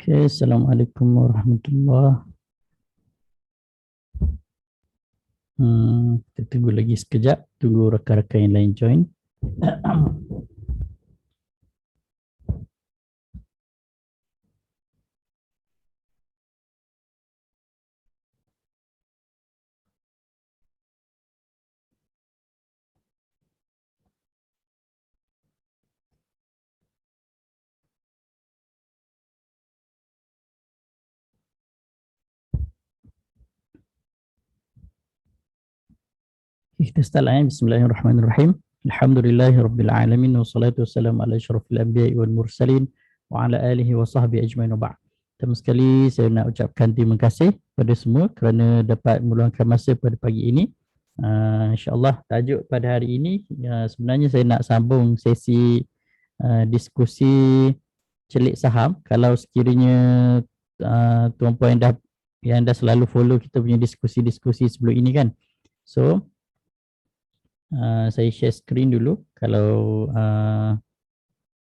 Okay, Assalamualaikum warahmatullahi. Kita tunggu lagi sekejap, tunggu rakan-rakan yang lain join. Kita start lah. Bismillahirrahmanirrahim. Alhamdulillahirrabbilalamin. Wassalatu wassalamu ala asyrafil anbiya'i wal mursalin wa ala alihi wa sahbihi ajmain wa ba'd. Pertama sekali saya nak ucapkan terima kasih pada semua kerana dapat meluangkan masa pada pagi ini. InsyaAllah tajuk pada hari ini sebenarnya saya nak sambung sesi diskusi celik saham. Kalau sekiranya tuan-puan yang dah selalu follow kita punya diskusi-diskusi sebelum ini kan. So saya share screen dulu. Kalau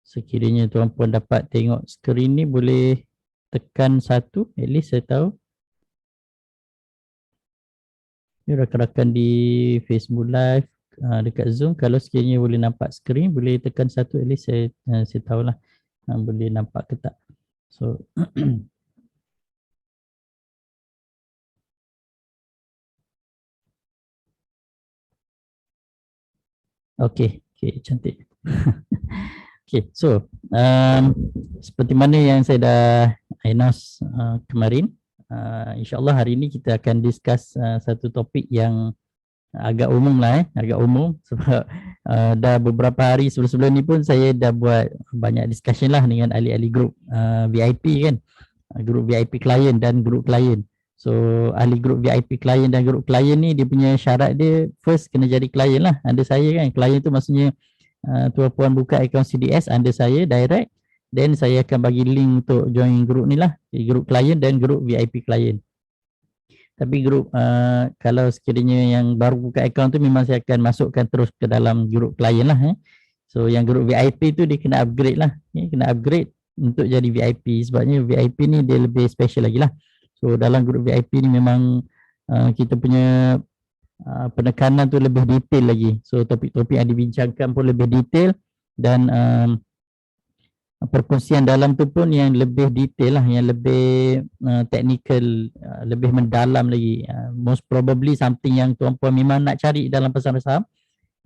sekiranya tuan-puan dapat tengok screen ni, boleh tekan satu, at least saya tahu. Ni rakan-rakan di Facebook Live, dekat Zoom, kalau sekiranya boleh nampak screen, boleh tekan satu, at least saya tahulah boleh nampak ke tak. So okay, cantik. Okay, so seperti mana yang saya dah announce kemarin, insyaAllah hari ini kita akan discuss satu topik yang agak umum lah, agak umum sebab dah beberapa hari sebelum ni pun saya dah buat banyak discussion lah dengan ahli-ahli grup VIP kan, grup VIP klien dan grup klien. So ahli grup VIP klien dan grup klien ni dia punya syarat dia first kena jadi klien lah under saya kan. Klien tu maksudnya tuan-puan buka akaun CDS under saya direct, then saya akan bagi link untuk join grup ni lah, grup klien dan grup VIP klien. Tapi grup kalau sekiranya yang baru buka akaun tu memang saya akan masukkan terus ke dalam grup klien lah. So yang grup VIP tu dia kena upgrade lah, kena upgrade untuk jadi VIP sebabnya VIP ni dia lebih special lagi lah. So dalam grup VIP ni memang kita punya penekanan tu lebih detail lagi. So topik-topik yang dibincangkan pun lebih detail dan perkongsian dalam tu pun yang lebih detail lah, yang lebih technical, lebih mendalam lagi. Most probably something yang tuan-puan memang nak cari dalam pasar saham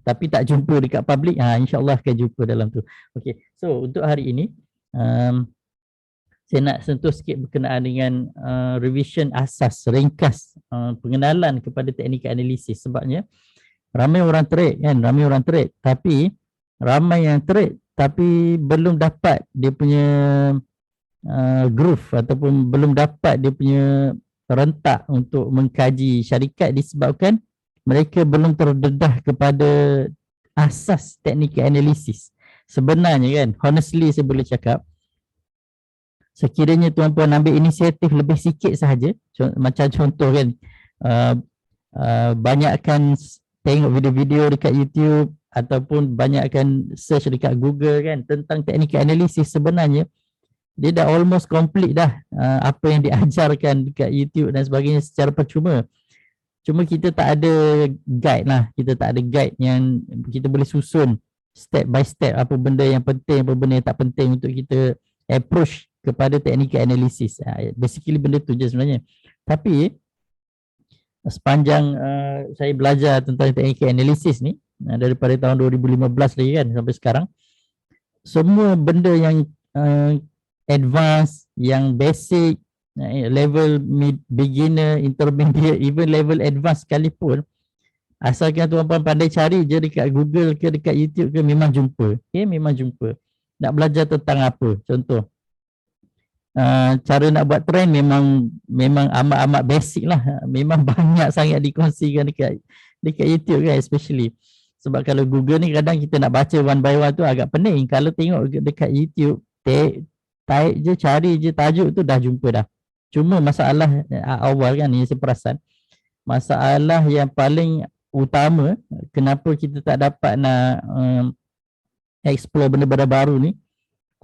tapi tak jumpa dekat public, insyaAllah akan jumpa dalam tu. Okay, so untuk hari ini saya nak sentuh sikit berkenaan dengan revision asas, ringkas pengenalan kepada teknik analisis. Sebabnya ramai orang trade kan, tapi ramai yang trade tapi belum dapat dia punya groove ataupun belum dapat dia punya rentak untuk mengkaji syarikat disebabkan mereka belum terdedah kepada asas teknik analisis. Sebenarnya kan, honestly saya boleh cakap, sekiranya tuan-puan ambil inisiatif lebih sikit sahaja, macam contoh kan, banyakkan tengok video-video dekat YouTube ataupun banyakkan search dekat Google kan tentang teknik analisis, sebenarnya dia dah almost complete dah apa yang diajarkan dekat YouTube dan sebagainya secara percuma. Cuma kita tak ada guide lah, kita tak ada guide yang kita boleh susun step by step apa benda yang penting, apa benda yang tak penting untuk kita approach kepada teknik analisis. Basically benda tu je sebenarnya. Tapi sepanjang saya belajar tentang teknik analisis ni daripada tahun 2015 lagi kan sampai sekarang, semua benda yang advance, yang basic, level mid, beginner, intermediate, even level advance sekalipun, asalkan tuan-puan pandai cari je dekat Google ke dekat YouTube ke, memang jumpa. Memang jumpa. Nak belajar tentang apa? Contoh, cara nak buat trend memang amat basic lah. Memang banyak sangat dikongsikan dekat YouTube kan, especially. Sebab kalau Google ni kadang kita nak baca one by one tu agak pening. Kalau tengok dekat YouTube, type je, cari je tajuk tu dah jumpa dah. Cuma masalah awal kan, ni saya perasan, masalah yang paling utama kenapa kita tak dapat nak explore benda-benda baru ni,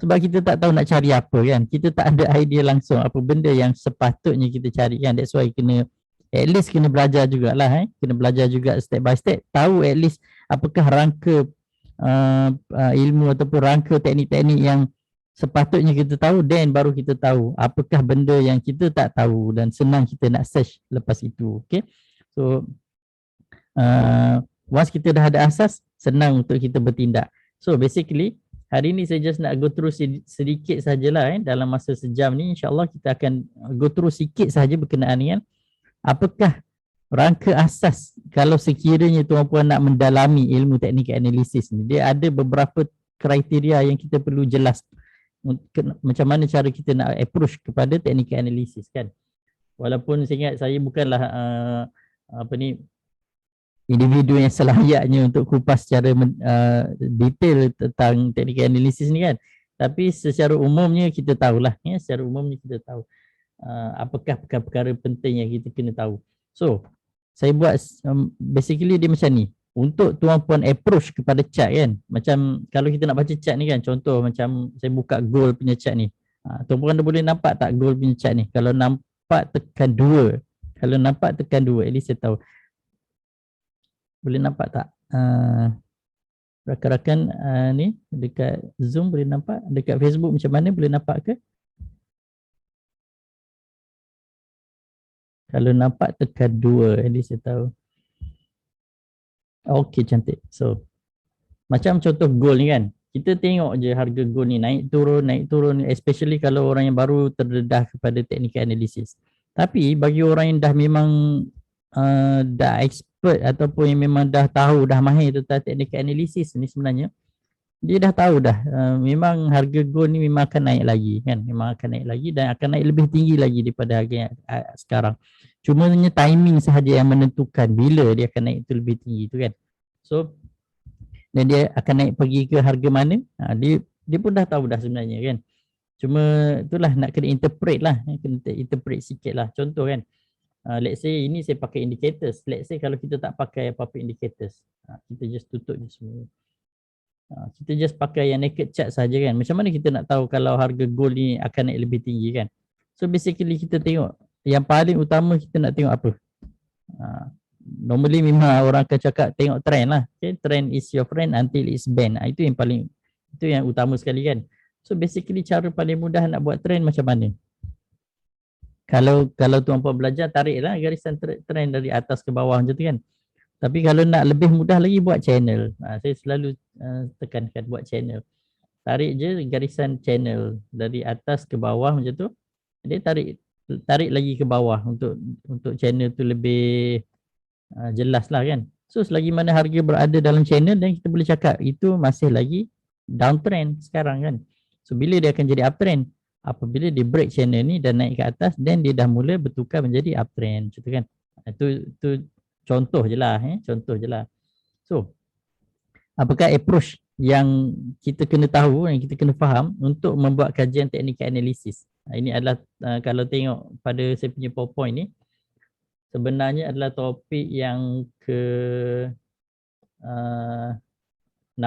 Sebab kita tak tahu nak cari apa kan. Kita tak ada idea langsung apa benda yang sepatutnya kita cari kan. That's why kena at least kena belajar jugalah Kena belajar juga step by step. Tahu at least apakah rangka ilmu ataupun rangka teknik-teknik yang sepatutnya kita tahu, then baru kita tahu apakah benda yang kita tak tahu dan senang kita nak search lepas itu. Okay. So once kita dah ada asas, senang untuk kita bertindak. So basically hari ni saya just nak go through sedikit sajalah dalam masa sejam ni. InsyaAllah kita akan go through sikit saja berkenaan dengan apakah rangka asas kalau sekiranya tuan-puan nak mendalami ilmu teknik analisis ni. Dia ada beberapa kriteria yang kita perlu jelas macam mana cara kita nak approach kepada teknik analisis kan. Walaupun saya ingat saya bukanlah individu yang selayaknya untuk kupas secara detail tentang teknik analisis ni kan. Tapi secara umumnya kita tahulah secara umumnya kita tahu apakah perkara-perkara penting yang kita kena tahu. So saya buat basically dia macam ni untuk tuan-puan approach kepada chart kan. Macam kalau kita nak baca chart ni kan, contoh macam saya buka gold punya chart ni, tuan-puan dah boleh nampak tak gold punya chart ni? Kalau nampak tekan 2, kalau nampak tekan 2, at least saya tahu. Boleh nampak tak? Rakan-rakan ni dekat Zoom boleh nampak? Dekat Facebook macam mana, boleh nampak ke? Kalau nampak tekan 2, at least saya tahu. Okey, cantik. So macam contoh gold ni kan, kita tengok je harga gold ni naik turun, especially kalau orang yang baru terdedah kepada teknik analisis. Tapi bagi orang yang dah memang dah expert ataupun yang memang dah tahu, dah mahir tentang teknik analisis ni, sebenarnya dia dah tahu dah memang harga gold ni memang akan naik lagi kan, memang akan naik lagi dan akan naik lebih tinggi lagi daripada harga yang sekarang. Cuma hanya timing sahaja yang menentukan bila dia akan naik tu lebih tinggi tu kan. So dan dia akan naik pergi ke harga mana, dia pun dah tahu dah sebenarnya kan. Cuma itulah nak kena interpret lah, kena interpret sikit lah. Contoh kan, let's say ini saya pakai indicators. Let's say kalau kita tak pakai apa-apa indicators, kita just tutup je semua. Kita just pakai yang naked chart saja kan. Macam mana kita nak tahu kalau harga gold ni akan naik lebih tinggi kan? So basically kita tengok, yang paling utama kita nak tengok apa? Normally memang orang akan cakap tengok trend lah. Okay? Trend is your friend until it's banned. Itu yang paling, itu yang utama sekali kan. So basically cara paling mudah nak buat trend macam mana? Kalau tuan-puan belajar, tariklah garisan trend dari atas ke bawah macam tu kan. Tapi kalau nak lebih mudah lagi, buat channel. Saya selalu tekankan buat channel. Tarik je garisan channel dari atas ke bawah macam tu. Dia tarik lagi ke bawah untuk channel tu lebih jelas lah kan. So selagi mana harga berada dalam channel, dan kita boleh cakap itu masih lagi downtrend sekarang kan. So bila dia akan jadi uptrend? Apabila dia break channel ni dan naik ke atas, then dia dah mula bertukar menjadi uptrend macam tu kan. Itu contoh je lah, contoh je lah. So apakah approach yang kita kena tahu, yang kita kena faham untuk membuat kajian teknik analisis? Ini adalah kalau tengok pada saya punya PowerPoint ni, sebenarnya adalah topik yang ke 16.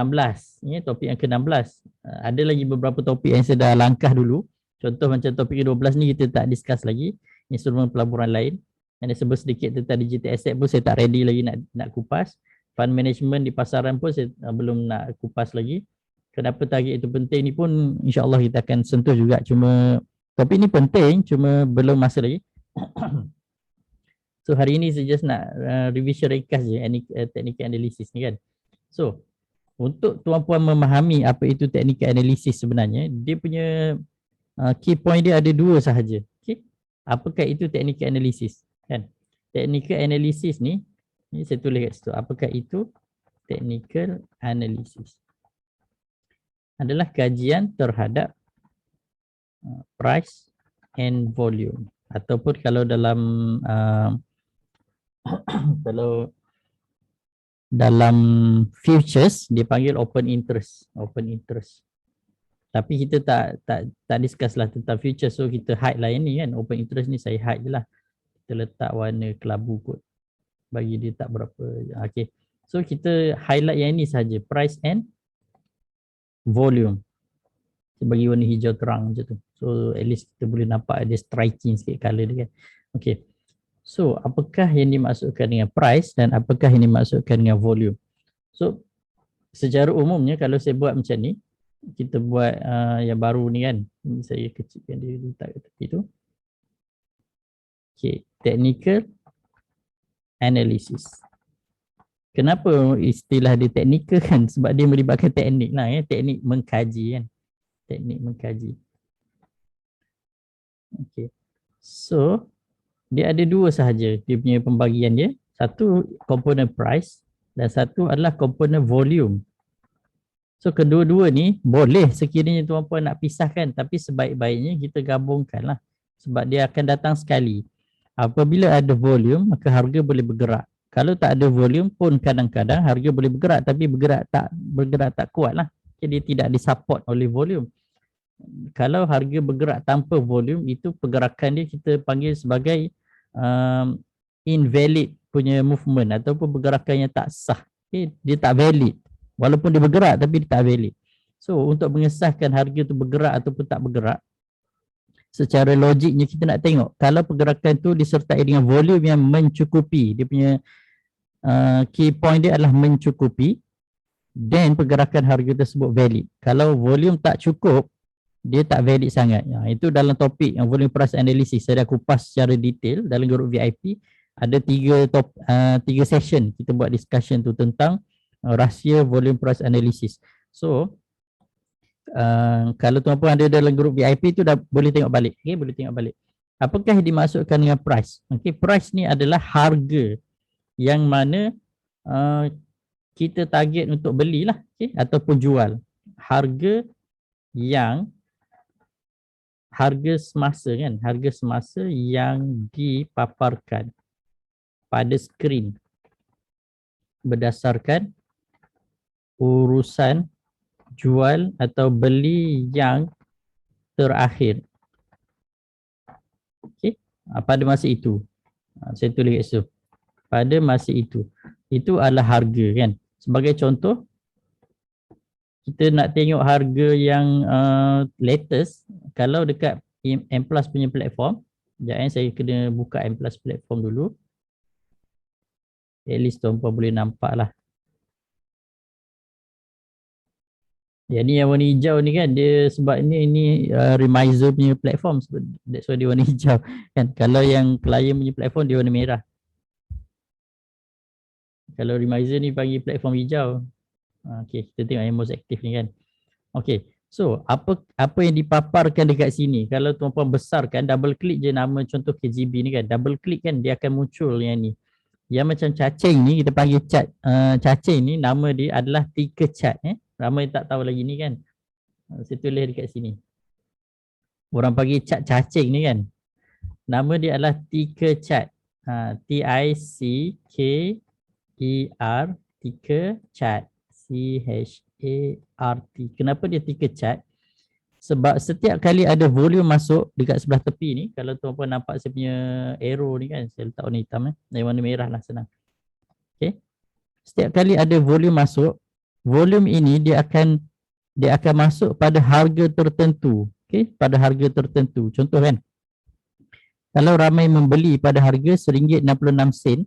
Ini topik yang ke-16. Ada lagi beberapa topik yang saya dah langkah dulu. Contoh macam topik ke-12 ni kita tak discuss lagi. Instrumen pelaburan lain. Yang sebut sedikit tentang digital asset pun saya tak ready lagi nak kupas. Fund management di pasaran pun saya belum nak kupas lagi. Kenapa target itu penting ni pun insyaAllah kita akan sentuh juga. Cuma topik ni penting, cuma belum masa lagi. So hari ini saya just nak revision ringkas je teknik analisis ni kan. So untuk tuan-puan memahami apa itu teknik analisis sebenarnya, dia punya key point dia ada dua sahaja. Okay? Apakah itu teknik analisis? Kan? Technical analysis ni saya tulis kat situ. Apakah itu technical analysis? Adalah kajian terhadap price and volume. Ataupun kalau dalam kalau dalam futures dipanggil open interest. Open interest. Tapi kita tak discuss lah tentang futures, so kita hide lah ini kan. Open interest ni saya hide je lah. Kita letak warna kelabu kot, bagi dia tak berapa. Okay. So kita highlight yang ini saja, price and volume. Saya bagi warna hijau terang macam tu. So at least kita boleh nampak ada striking sikit color dia kan. Okay. So apakah yang dimaksudkan dengan price dan apakah yang dimaksudkan dengan volume? So secara umumnya kalau saya buat macam ni, kita buat yang baru ni kan. Saya kecilkan dia letak kat tepi tu. Okay, technical analysis. Kenapa istilah dia technical kan? Sebab dia melibatkan teknik lah ya. Teknik mengkaji kan. Teknik mengkaji. Okay. So, dia ada dua sahaja dia punya pembagian dia. Satu komponen price dan satu adalah komponen volume. So, kedua-dua ni boleh sekiranya tuan-puan nak pisahkan, tapi sebaik-baiknya kita gabungkan lah. Sebab dia akan datang sekali. Apabila ada volume, maka harga boleh bergerak. Kalau tak ada volume pun kadang-kadang harga boleh bergerak, tapi bergerak tak kuat lah. Jadi tidak disupport oleh volume. Kalau harga bergerak tanpa volume, itu pergerakan dia kita panggil sebagai invalid punya movement ataupun pergerakan yang tak sah. Okay? Dia tak valid. Walaupun dia bergerak tapi dia tak valid. So untuk mengesahkan harga tu bergerak ataupun tak bergerak, secara logiknya kita nak tengok kalau pergerakan tu disertai dengan volume yang mencukupi, dia punya key point dia adalah mencukupi, then pergerakan harga tersebut valid. Kalau volume tak cukup, dia tak valid sangat. Itu dalam topik yang volume price analysis saya dah kupas secara detail dalam grup VIP. Ada tiga session kita buat discussion tu tentang rahsia volume price analysis. So kalau tuan-puan ada dalam grup VIP tu dah boleh tengok balik. Okay, boleh tengok balik. Apakah yang dimaksudkan dengan price? Okay, price ni adalah harga yang mana kita target untuk belilah, okay, ataupun jual. Harga yang harga semasa kan, harga semasa yang dipaparkan pada skrin berdasarkan urusan jual atau beli yang terakhir. Okay. Pada masa itu. Saya tulis kat situ. Pada masa itu. Itu adalah harga kan. Sebagai contoh, kita nak tengok harga yang latest. Kalau dekat M Plus punya platform. Sekejap saya kena buka M Plus platform dulu. At least tuan-puan boleh nampak lah. Ya, ni yang warna hijau ni kan, dia sebab ini Remizer punya platform, that's why dia warna hijau kan. Kalau yang klien punya platform dia warna merah. Kalau Remizer ni panggil platform hijau. Okay, kita tengok yang most active ni kan. Okay, so apa yang dipaparkan dekat sini, kalau tuan-puan besarkan, double click je nama contoh KGB ni kan, double click kan dia akan muncul yang ni. Yang macam cacing ni kita panggil cat, cacing ni nama dia adalah ticker chart. Ramai tak tahu lagi ni kan. Saya tulis dekat sini. Orang panggil cat cacing ni kan. Nama dia adalah ticker chart. T-I-C-K-E-R, ticker chart. C-H-A-R-T. Kenapa dia ticker chart? Sebab setiap kali ada volume masuk dekat sebelah tepi ni, kalau tuan-puan nampak saya punya arrow ni kan, saya letak warna hitam warna merah lah senang. Okay. Setiap kali ada volume masuk, volume ini dia akan masuk pada harga tertentu. Okay, pada harga tertentu. Contoh kan, kalau ramai membeli pada harga RM1.66,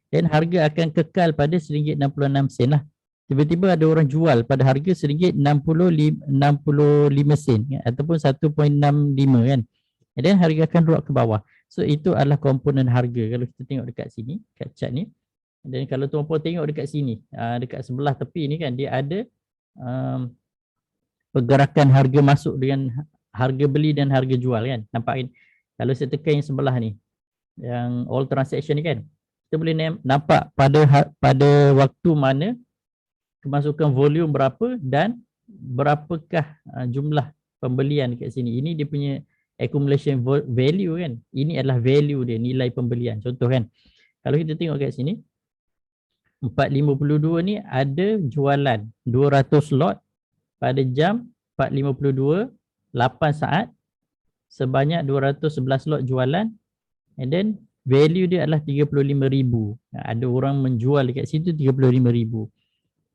dan harga akan kekal pada RM1.66 lah. Tiba-tiba ada orang jual pada harga RM1.65 ataupun 1.65 kan. Dan harga akan drop ke bawah. So itu adalah komponen harga. Kalau kita tengok dekat sini, kat chart ni. Dan kalau tuan-puan tengok dekat sini, dekat sebelah tepi ni kan, dia ada pergerakan harga masuk dengan harga beli dan harga jual kan. Nampak kan? Kalau saya tekan yang sebelah ni, yang all transaction ni kan, kita boleh nampak pada waktu mana kemasukan volume berapa dan berapakah jumlah pembelian dekat sini. Ini dia punya accumulation value kan. Ini adalah value dia, nilai pembelian. Contoh kan, kalau kita tengok kat sini, 4.52 ni ada jualan 200 lot pada jam 4.52, 8 saat, sebanyak 211 lot jualan, and then value dia adalah 35,000. Ada orang menjual dekat situ 35,000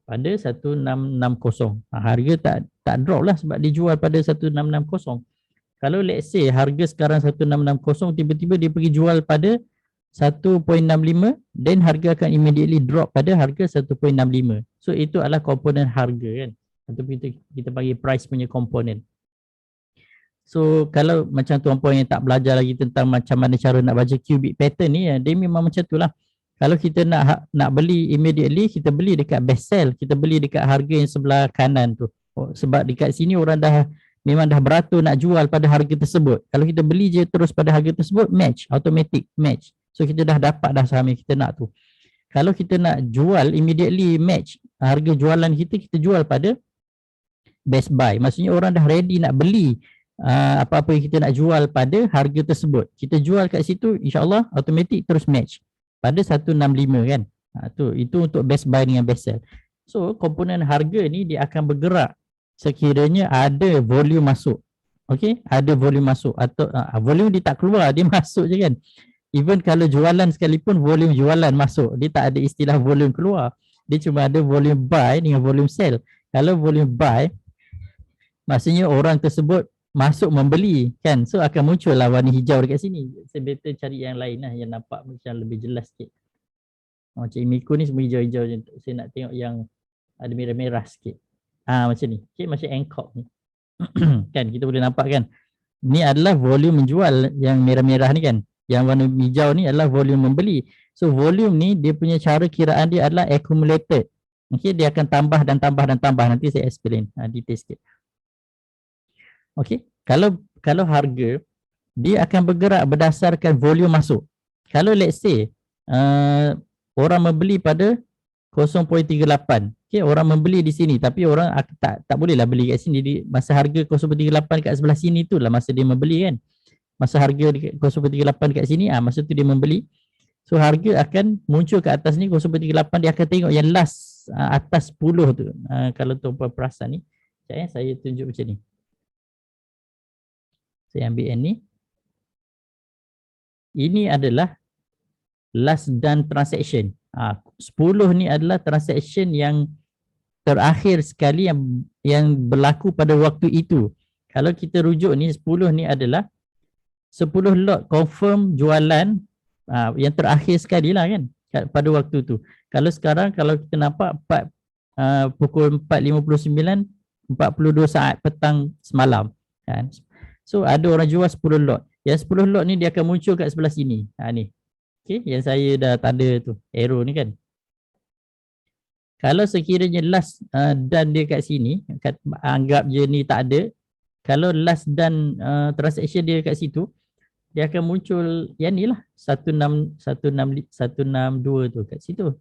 pada 1660. Harga tak drop lah sebab dia jual pada 1660. Kalau let's say harga sekarang 1660, tiba-tiba dia pergi jual pada 1.65, then harga akan immediately drop pada harga 1.65. So itu adalah komponen harga kan, atau kita panggil price punya komponen. So kalau macam tuan-puan yang tak belajar lagi tentang macam mana cara nak baca cubic pattern ni, dia memang macam tu lah. Kalau kita nak beli immediately, kita beli dekat best sell, kita beli dekat harga yang sebelah kanan tu. Sebab dekat sini orang memang dah beratur nak jual pada harga tersebut. Kalau kita beli je terus pada harga tersebut, match, automatic match. So kita dah dapat dah saham yang kita nak tu. Kalau kita nak jual immediately match harga jualan kita jual pada best buy. Maksudnya orang dah ready nak beli apa-apa yang kita nak jual pada harga tersebut. Kita jual kat situ, insyaAllah automatic terus match pada 165 kan. Itu untuk best buy dengan best sell. So komponen harga ni dia akan bergerak sekiranya ada volume masuk. Okey, ada volume masuk atau volume dia tak keluar, dia masuk je kan. Even kalau jualan sekalipun volume jualan masuk, dia tak ada istilah volume keluar. Dia cuma ada volume buy dengan volume sell. Kalau volume buy, maksudnya orang tersebut masuk membeli kan. So akan muncul lah warna hijau dekat sini. Saya better cari yang lain lah yang nampak macam lebih jelas sikit. Macam Imiko ni semua hijau-hijau je. Saya nak tengok yang ada merah-merah sikit. Macam ni. Okay, macam Angkok ni. Kan kita boleh nampak kan. Ni adalah volume menjual yang merah-merah ni kan. Yang warna hijau ni adalah volume membeli. So volume ni dia punya cara kiraan dia adalah accumulated. Okay, dia akan tambah dan tambah dan tambah. Nanti saya explain detail sikit. Okay, kalau harga dia akan bergerak berdasarkan volume masuk. Kalau let's say orang membeli pada 0.38. Okay, orang membeli di sini tapi orang tak bolehlah beli kat sini. Masa harga 0.38 kat sebelah sini tu lah masa dia membeli kan. Masa harga 0.38 kat sini, masa tu dia membeli. So harga akan muncul ke atas ni 0.38, dia akan tengok yang last atas 10 tu. Kalau tuan-puan perasan ni, saya tunjuk macam ni. Saya ambil yang ni. Ini adalah last done transaction. 10 ni adalah transaction yang terakhir sekali yang berlaku pada waktu itu. Kalau kita rujuk ni, 10 ni adalah 10 lot confirm jualan yang terakhir sekali lah kan pada waktu tu. Kalau sekarang kalau kita nampak pukul 4.59, 42 saat petang semalam kan. So ada orang jual 10 lot. Yang 10 lot ni dia akan muncul kat sebelah sini. Ni. Okay, yang saya dah tanda tu, arrow ni kan. Kalau sekiranya last done dia kat sini, anggap je ni tak ada. Kalau last done transaction dia kat situ, dia akan muncul yang ni lah 162 tu kat situ.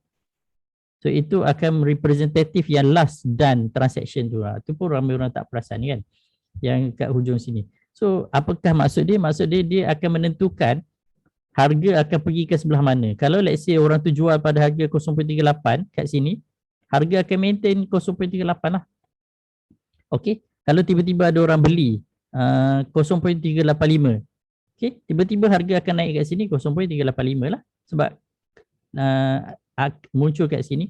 So itu akan representative yang last done transaction tu. Tu pun ramai orang tak perasan kan, yang kat hujung sini. So apakah maksud dia? Maksud dia akan menentukan harga akan pergi ke sebelah mana. Kalau let's say orang tu jual pada harga 0.38 kat sini, harga akan maintain 0.38 lah. Okay, kalau tiba-tiba ada orang beli 0.385, okay, tiba-tiba harga akan naik kat sini 0.385 lah. Sebab muncul kat sini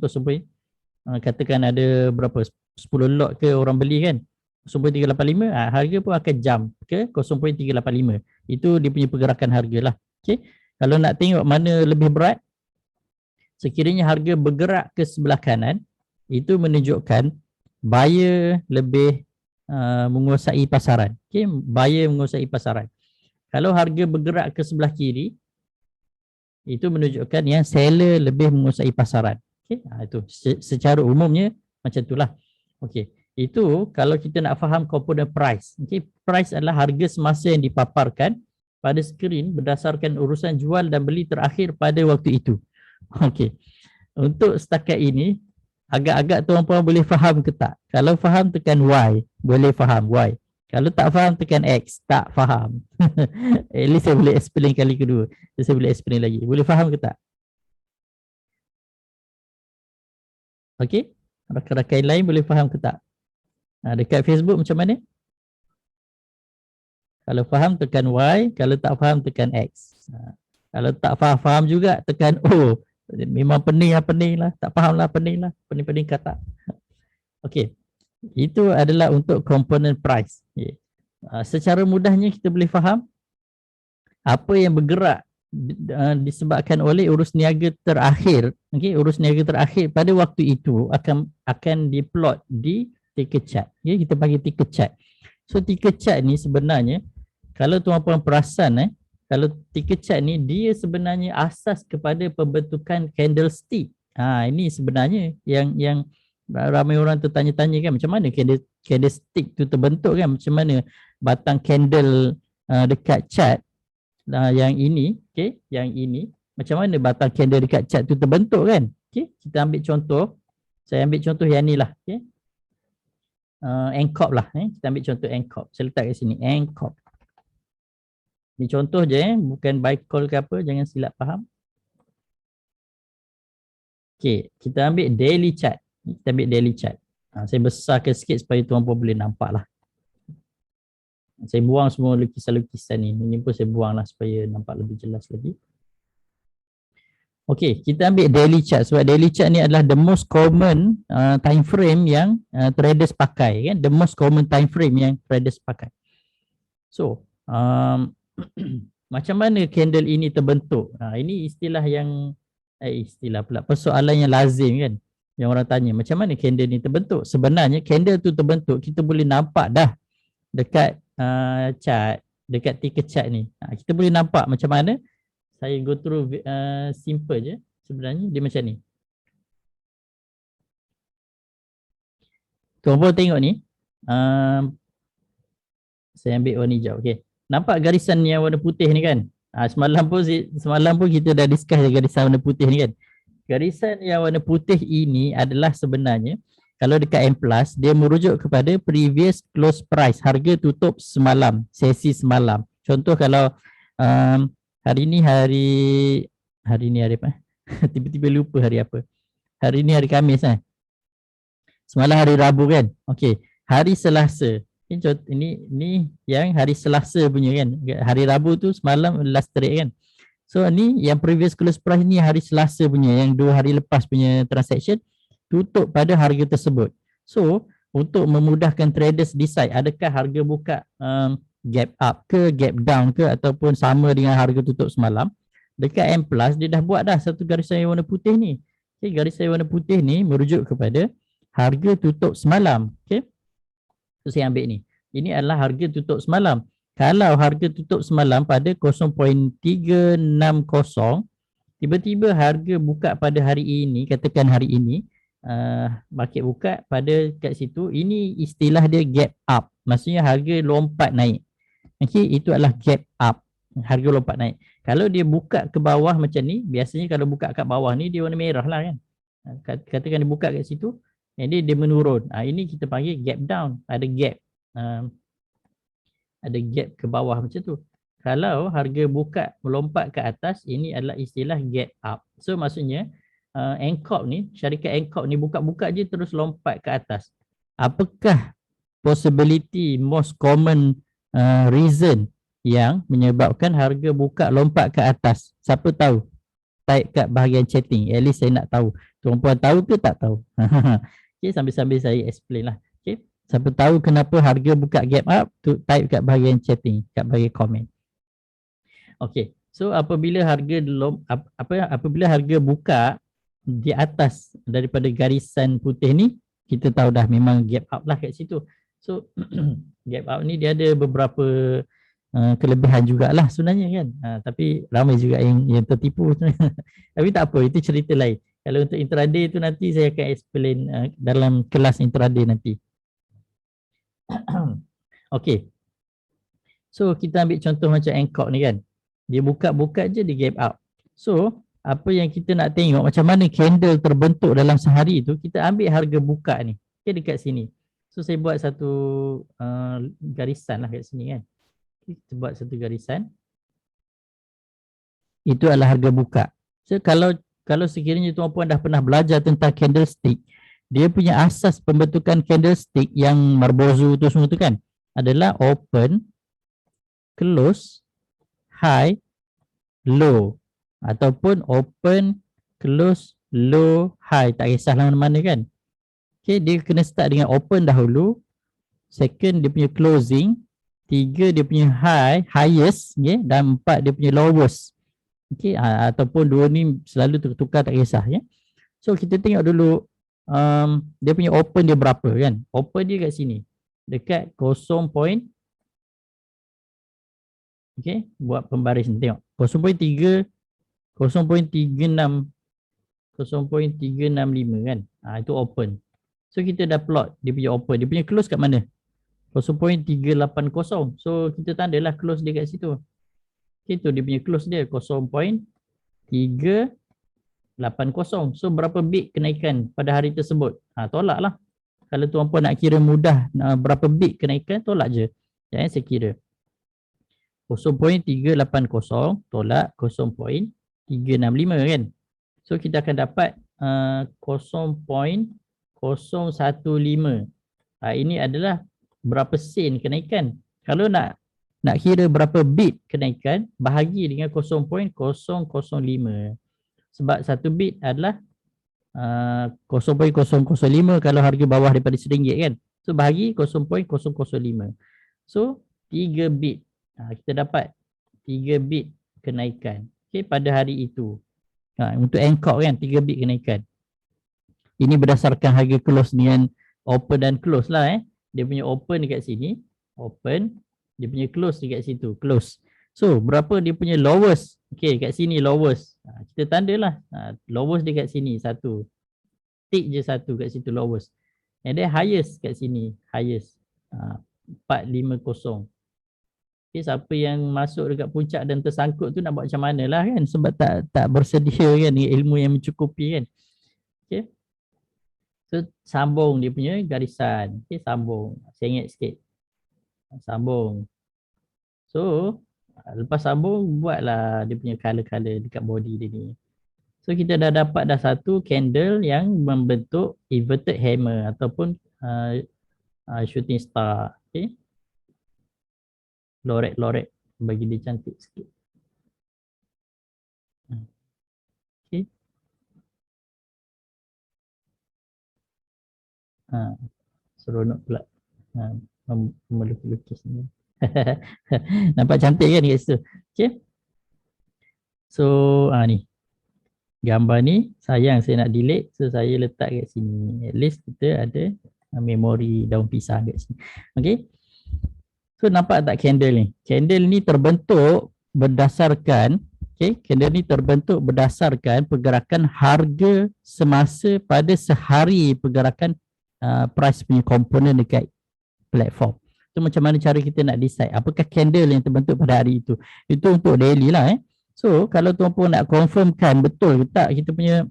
katakan ada berapa, 10 lot ke orang beli kan, 0.385, harga pun akan jump ke 0.385. Itu dia punya pergerakan harga lah. Okay, kalau nak tengok mana lebih berat, sekiranya harga bergerak ke sebelah kanan, itu menunjukkan buyer lebih menguasai pasaran. Okay, buyer menguasai pasaran. Kalau harga bergerak ke sebelah kiri, itu menunjukkan yang seller lebih menguasai pasaran. Okay, itu secara umumnya macam itulah. Okay, itu kalau kita nak faham komponen price. Okay, price adalah harga semasa yang dipaparkan pada skrin berdasarkan urusan jual dan beli terakhir pada waktu itu. Okay, untuk setakat ini agak-agak tuan-puan boleh faham ke tak? Kalau faham tekan Y, boleh faham Y. Kalau tak faham tekan X, tak faham. At least saya boleh explain kali kedua. Saya boleh explain lagi. Boleh faham ke tak? Okay, rakan-rakan lain boleh faham ke tak? Dekat Facebook macam mana? Kalau faham tekan Y, kalau tak faham tekan X. Kalau tak faham juga tekan O. Memang pening lah, tak faham lah, pening lah, pening kata. Okey. Itu adalah untuk komponen price. Okay. Secara mudahnya kita boleh faham apa yang bergerak disebabkan oleh urus niaga terakhir. Okay, urus niaga terakhir pada waktu itu akan diplot di ticker chart. Okay, kita panggil ticker chart. So ticker chart ni sebenarnya kalau tuan-puan perasan kalau ticker chart ni dia sebenarnya asas kepada pembentukan candlestick. Ini sebenarnya yang ramai orang tertanya-tanya kan, macam mana candlestick tu terbentuk kan, macam mana batang candle dekat chart yang ini, okey, yang ini macam mana batang candle dekat chart tu terbentuk kan. Okey, kita ambil contoh, saya ambil contoh yang ni lah, okey. Anchor lah, kita ambil contoh Anchor. Saya letak kat sini Anchor. Ni contoh je, bukan buy call ke apa, jangan silap faham. Okey, kita ambil daily chart. Kita ambil daily chart. Saya besarkan sikit supaya tuan-puan boleh nampak lah. Saya buang semua lukisan-lukisan ni. Ini pun saya buang lah supaya nampak lebih jelas lagi. Okey, kita ambil daily chart sebab daily chart ni adalah the most common time frame yang traders pakai kan, the most common time frame yang traders pakai. So, macam mana candle ini terbentuk? Ini istilah yang istilah pula persoalan yang lazim kan, yang orang tanya macam mana candle ni terbentuk. Sebenarnya candle tu terbentuk kita boleh nampak dah dekat chart, dekat ticker chart ni. Kita boleh nampak macam mana. Saya go through simple je. Sebenarnya dia macam ni. Tuan-puan tengok ni. Saya ambil warna hijau. Okay. Nampak garisan yang warna putih ni kan? Semalam pun kita dah discuss garisan warna putih ni kan? Garisan yang warna putih ini adalah sebenarnya kalau dekat M+, dia merujuk kepada previous close price, harga tutup semalam, sesi semalam. Contoh kalau hari ni hari apa? Tiba-tiba lupa hari apa. Hari ni hari Khamis kan? Semalam hari Rabu kan? Okey, hari Selasa. Ini yang hari Selasa punya kan? Hari Rabu tu semalam last trade kan? So ni yang previous close price ni hari Selasa punya, yang 2 hari lepas punya transaction tutup pada harga tersebut. So untuk memudahkan traders decide adakah harga buka gap up ke, gap down ke, ataupun sama dengan harga tutup semalam, dekat M+ dia dah buat dah satu garisan yang warna putih ni. Okay, garisan yang warna putih ni merujuk kepada harga tutup semalam. Okay, so saya ambil ni. Ini adalah harga tutup semalam. Kalau harga tutup semalam pada 0.360, tiba-tiba harga buka pada hari ini, katakan hari ini, market buka pada kat situ, ini istilah dia gap up. Maksudnya harga lompat naik. Okay, itu adalah gap up. Harga lompat naik. Kalau dia buka ke bawah macam ni, biasanya kalau buka kat bawah ni dia warna merah lah kan. Katakan dia buka kat situ, jadi dia menurun. Ini kita panggil gap down. Ada gap. Ada gap ke bawah macam tu. Kalau harga buka melompat ke atas, ini adalah istilah gap up. So maksudnya Anchor ni, syarikat Anchor ni buka-buka je terus lompat ke atas. Apakah possibility most common reason yang menyebabkan harga buka lompat ke atas? Siapa tahu? Type kat bahagian chatting. At least saya nak tahu. Tuan-puan tahu ke tak tahu? Okay, sambil-sambil saya explain lah. Okay. Siapa tahu kenapa harga buka gap up, tu type kat bahagian chatting, kat bahagian komen. Okay, so apabila harga buka di atas daripada garisan putih ni, kita tahu dah memang gap up lah kat situ. So gap up ni dia ada beberapa kelebihan jugalah sebenarnya kan. Tapi ramai juga yang tertipu. Tapi tak apa, itu cerita lain. Kalau untuk intraday tu nanti saya akan explain dalam kelas intraday nanti. Okay. So kita ambil contoh macam Anchor ni kan. Dia buka-buka je di gap up. So apa yang kita nak tengok macam mana candle terbentuk dalam sehari tu, kita ambil harga buka ni. Okay, dekat sini. So saya buat satu garisan lah kat sini kan. Kita buat satu garisan. Itu adalah harga buka. So kalau sekiranya tuan-puan dah pernah belajar tentang candlestick, dia punya asas pembentukan candlestick yang marbozu tu semua tu kan, adalah open, close, high, low, ataupun open, close, low, high, tak kisahlah mana-mana kan. Okay, dia kena start dengan open dahulu. Second, dia punya closing. 3, dia punya highest. Okay, dan 4, dia punya lowest. Okay, ataupun 2 ni selalu tertukar, tak kisah. Ya. So, kita tengok dulu dia punya open dia berapa kan. Open dia kat sini. Dekat 0. Okay, buat pembaris ni. Tengok. 0.3, 0.36, 0.365 kan. Itu open. So kita dah plot dia punya open. Dia punya close kat mana? 0.380. So kita tandalah close dia kat situ. Itu dia punya close dia 0.380. So berapa bit kenaikan pada hari tersebut? Tolak lah. Kalau tuan-puan nak kira mudah berapa bit kenaikan, tolak je. Jangan saya kira. 0.380 tolak 0.365 kan. So kita akan dapat 0.015. Ini adalah berapa sen kenaikan. Kalau nak kira berapa bit kenaikan, bahagi dengan 0.005. Sebab satu bit adalah 0.005 kalau harga bawah daripada RM1 kan. So bahagi 0.005. So 3 bit. Kita dapat 3 bit kenaikan. Okay, pada hari itu. Untuk Hancock kan 3 bit kenaikan. Ini berdasarkan harga close dengan open dan close lah. Dia punya open dekat sini. Open. Dia punya close dekat situ. Close. So berapa dia punya lowest? Okay, kat sini lowest. Kita tandalah. Lowest dia kat sini satu. Tick je satu kat situ lowest. And then highest kat sini. Highest. 450. Okay, siapa yang masuk dekat puncak dan tersangkut tu nak buat macam mana lah kan. Sebab tak bersedia kan dengan ilmu yang mencukupi kan. Okay. So sambung dia punya garisan. Okay, sambung. Saya ingat sikit. Sambung. So lepas sambung buatlah dia punya color-color dekat body dia ni. So kita dah dapat dah satu candle yang membentuk inverted hammer ataupun shooting star. Okay. Lorek-lorek bagi dia cantik sikit. Okay. Seronok pula. Melukis ni. Nampak cantik kan kat situ. Okay. So ni. Gambar ni sayang saya nak delete. So saya letak kat sini. At least kita ada memori daun pisang kat sini. Okay. So nampak tak candle ni? Candle ni terbentuk berdasarkan candle ni terbentuk berdasarkan pergerakan harga semasa pada sehari pergerakan price punya komponen dekat platform. So macam mana cara kita nak decide apakah candle yang terbentuk pada hari itu? Itu untuk daily lah. So kalau tuan-puan nak confirmkan betul ke tak kita punya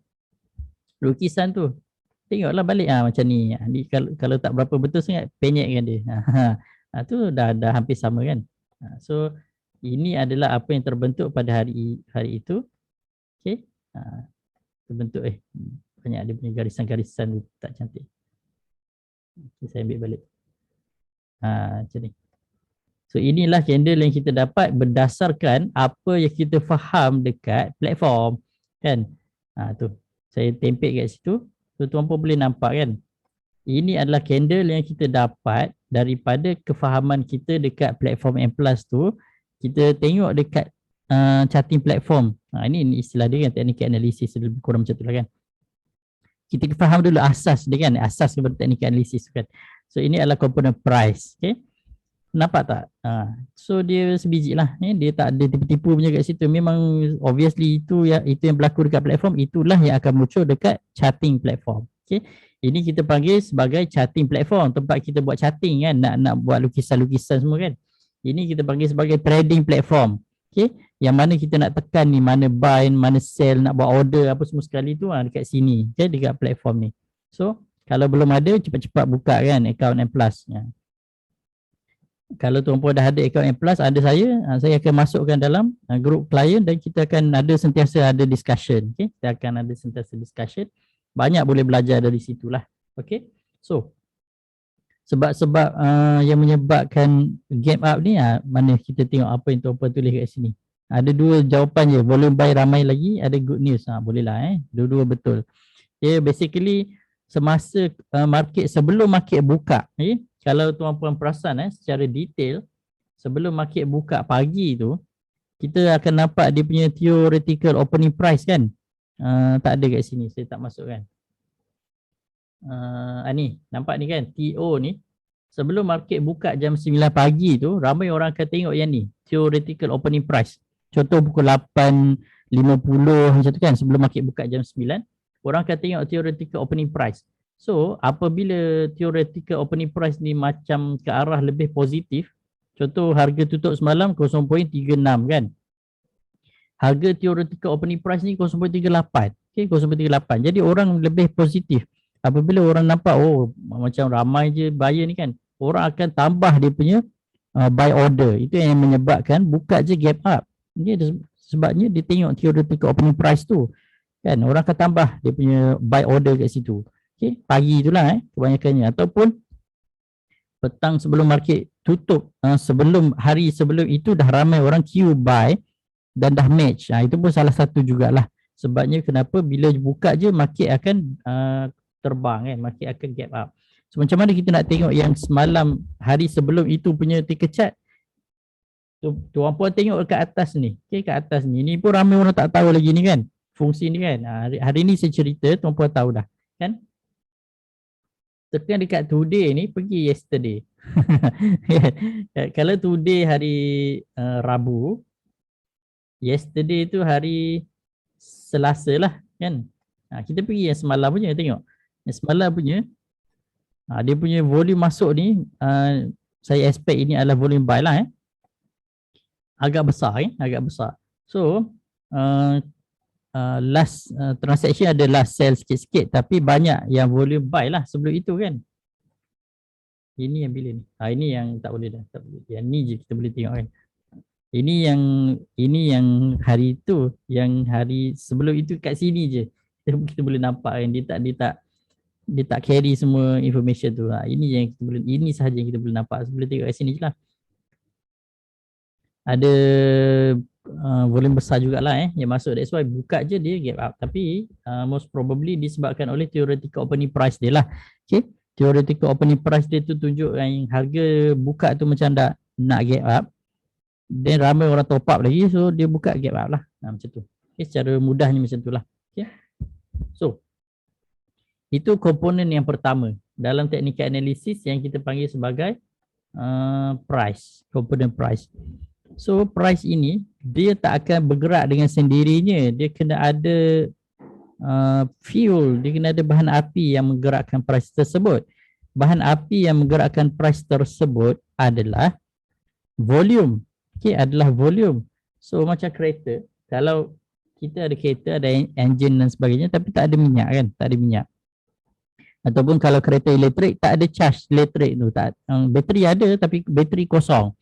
lukisan tu, tengoklah balik macam ni. Kalau tak berapa betul sangat, penyekkan dia. Tu dah hampir sama kan. So ini adalah apa yang terbentuk pada hari itu. Okay. Terbentuk banyak dia punya garisan-garisan tak cantik. Okay, saya ambil balik. Macam ni. So inilah candle yang kita dapat berdasarkan apa yang kita faham dekat platform kan. Tu saya tempel kat situ. So tuan-puan boleh nampak kan. Ini adalah candle yang kita dapat daripada kefahaman kita dekat platform M+ tu. Kita tengok dekat charting platform. Ini istilah dia kan, technical analysis, lebih kurang macam tu lah kan. Kita faham dulu asas dia kan, asas kepada technical analysis kan. So ini adalah komponen price. Okay. Nampak tak? So dia sebiji lah. Dia tak ada tipu-tipu punya kat situ. Memang obviously itu yang berlaku dekat platform, itulah yang akan muncul dekat charting platform. Okay. Ini kita panggil sebagai charting platform, tempat kita buat charting kan, nak buat lukisan-lukisan semua kan. Ini kita panggil sebagai trading platform. Okay. Yang mana kita nak tekan ni, mana buy, mana sell, nak buat order apa semua sekali tu dekat sini. Okay, dekat platform ni. So kalau belum ada, cepat-cepat buka kan account M+. Kalau tuan-puan dah ada account M+, ada saya akan masukkan dalam grup klien dan kita akan sentiasa ada discussion. Okay. Kita akan ada sentiasa discussion. Banyak boleh belajar dari situlah. Okay. So sebab-sebab yang menyebabkan gap up ni mana kita tengok apa yang tuan-puan tulis kat sini. Ada dua jawapan je. Volume buy ramai lagi, ada good news. Boleh lah dua-dua betul. Okay, basically semasa market, sebelum market buka. Kalau tuan-puan perasan secara detail, sebelum market buka pagi tu, kita akan nampak dia punya theoretical opening price kan. Tak ada kat sini, saya tak masukkan. Ni, nampak ni kan, TO ni. Sebelum market buka jam 9 pagi tu, ramai orang akan tengok yang ni, theoretical opening price. Contoh pukul 8.50 macam tu kan, sebelum market buka jam 9, orang akan tengok theoretical opening price. So, apabila theoretical opening price ni macam ke arah lebih positif, contoh harga tutup semalam 0.36 kan. Harga theoretical opening price ni 0.38. Okay, 0.38. Jadi orang lebih positif. Apabila orang nampak, oh macam ramai je buyer ni kan, orang akan tambah dia punya buy order. Itu yang menyebabkan buka je gap up. Okay, sebabnya dia tengok theoretical opening price tu. Kan, orang akan tambah dia punya buy order kat situ. Okay, pagi itulah kebanyakannya. Ataupun petang sebelum market tutup, sebelum hari sebelum itu dah ramai orang queue buy dan dah match. Itu pun salah satu jugalah. Sebabnya kenapa bila buka je market akan terbang kan, market akan gap up. So macam mana kita nak tengok yang semalam hari sebelum itu punya ticker chart? Tuan puan tengok kat atas ni. Okay, kat atas ni. Ni pun ramai orang tak tahu lagi ni kan. Fungsi ni kan. Hari ni saya cerita, tuan puan tahu dah. Kan? Tekan dekat today ni, pergi yesterday. Kalau today hari Rabu, yesterday tu hari Selasa lah kan. Kita pergi yang semalam punya, tengok. Yang semalam punya, dia punya volume masuk ni, saya expect ini adalah volume buy lah agak besar agak besar. So last transaction ada last sell sikit-sikit, tapi banyak yang volume buy lah sebelum itu kan. Ini yang bila ni, ini yang tak boleh dah, tak boleh. Yang ni je kita boleh tengok kan. Ini yang hari tu, yang hari sebelum itu kat sini je kita boleh nampak kan, dia tak carry semua information tu. Ini yang kita boleh, ini sahaja yang kita boleh nampak. Boleh tengok kat sini je lah. Ada volume besar jugalah yang masuk. That's why buka je dia gap up. Tapi most probably disebabkan oleh theoretical opening price dia lah. Okay, theoretical opening price dia tu tunjuk yang harga buka tu macam dah nak gap up. Then ramai orang top up lagi, so dia buka gap up lah. Macam tu. Okay, secara mudahnya macam tu lah. Okay. So, itu komponen yang pertama dalam teknik analisis yang kita panggil sebagai price, komponen price. So price ini dia tak akan bergerak dengan sendirinya, dia kena ada fuel, dia kena ada bahan api yang menggerakkan price tersebut. Bahan api yang menggerakkan price tersebut adalah volume. Okay, adalah volume. So macam kereta, kalau kita ada kereta, ada engine dan sebagainya, tapi tak ada minyak kan, tak ada minyak. Ataupun kalau kereta elektrik tak ada charge elektrik tu, bateri ada tapi bateri kosong.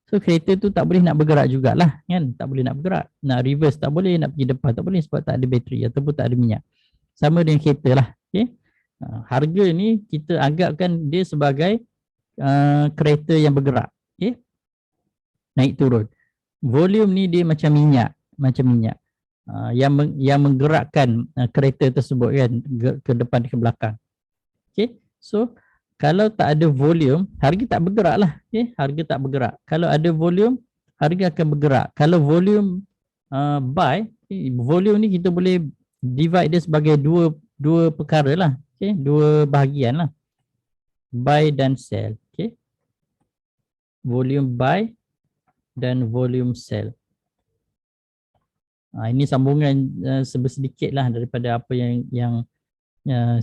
So kereta tu tak boleh nak bergerak jugalah kan, tak boleh nak bergerak, nak reverse tak boleh, nak pergi depan tak boleh sebab tak ada bateri ataupun tak ada minyak. Sama dengan kereta lah. Okay? Harga ni kita anggapkan dia sebagai kereta yang bergerak. Okay? Naik turun. Volume ni dia macam minyak, yang menggerakkan kereta tersebut kan, ke depan ke belakang. Okay? So kalau tak ada volume, harga tak bergerak lah. Okay? Harga tak bergerak. Kalau ada volume, harga akan bergerak. Kalau volume buy, volume ni kita boleh divide dia sebagai dua perkara lah. Okay? Dua bahagian lah. Buy dan sell. Okay? Volume buy dan volume sell. Ini sambungan sedikit lah daripada apa yang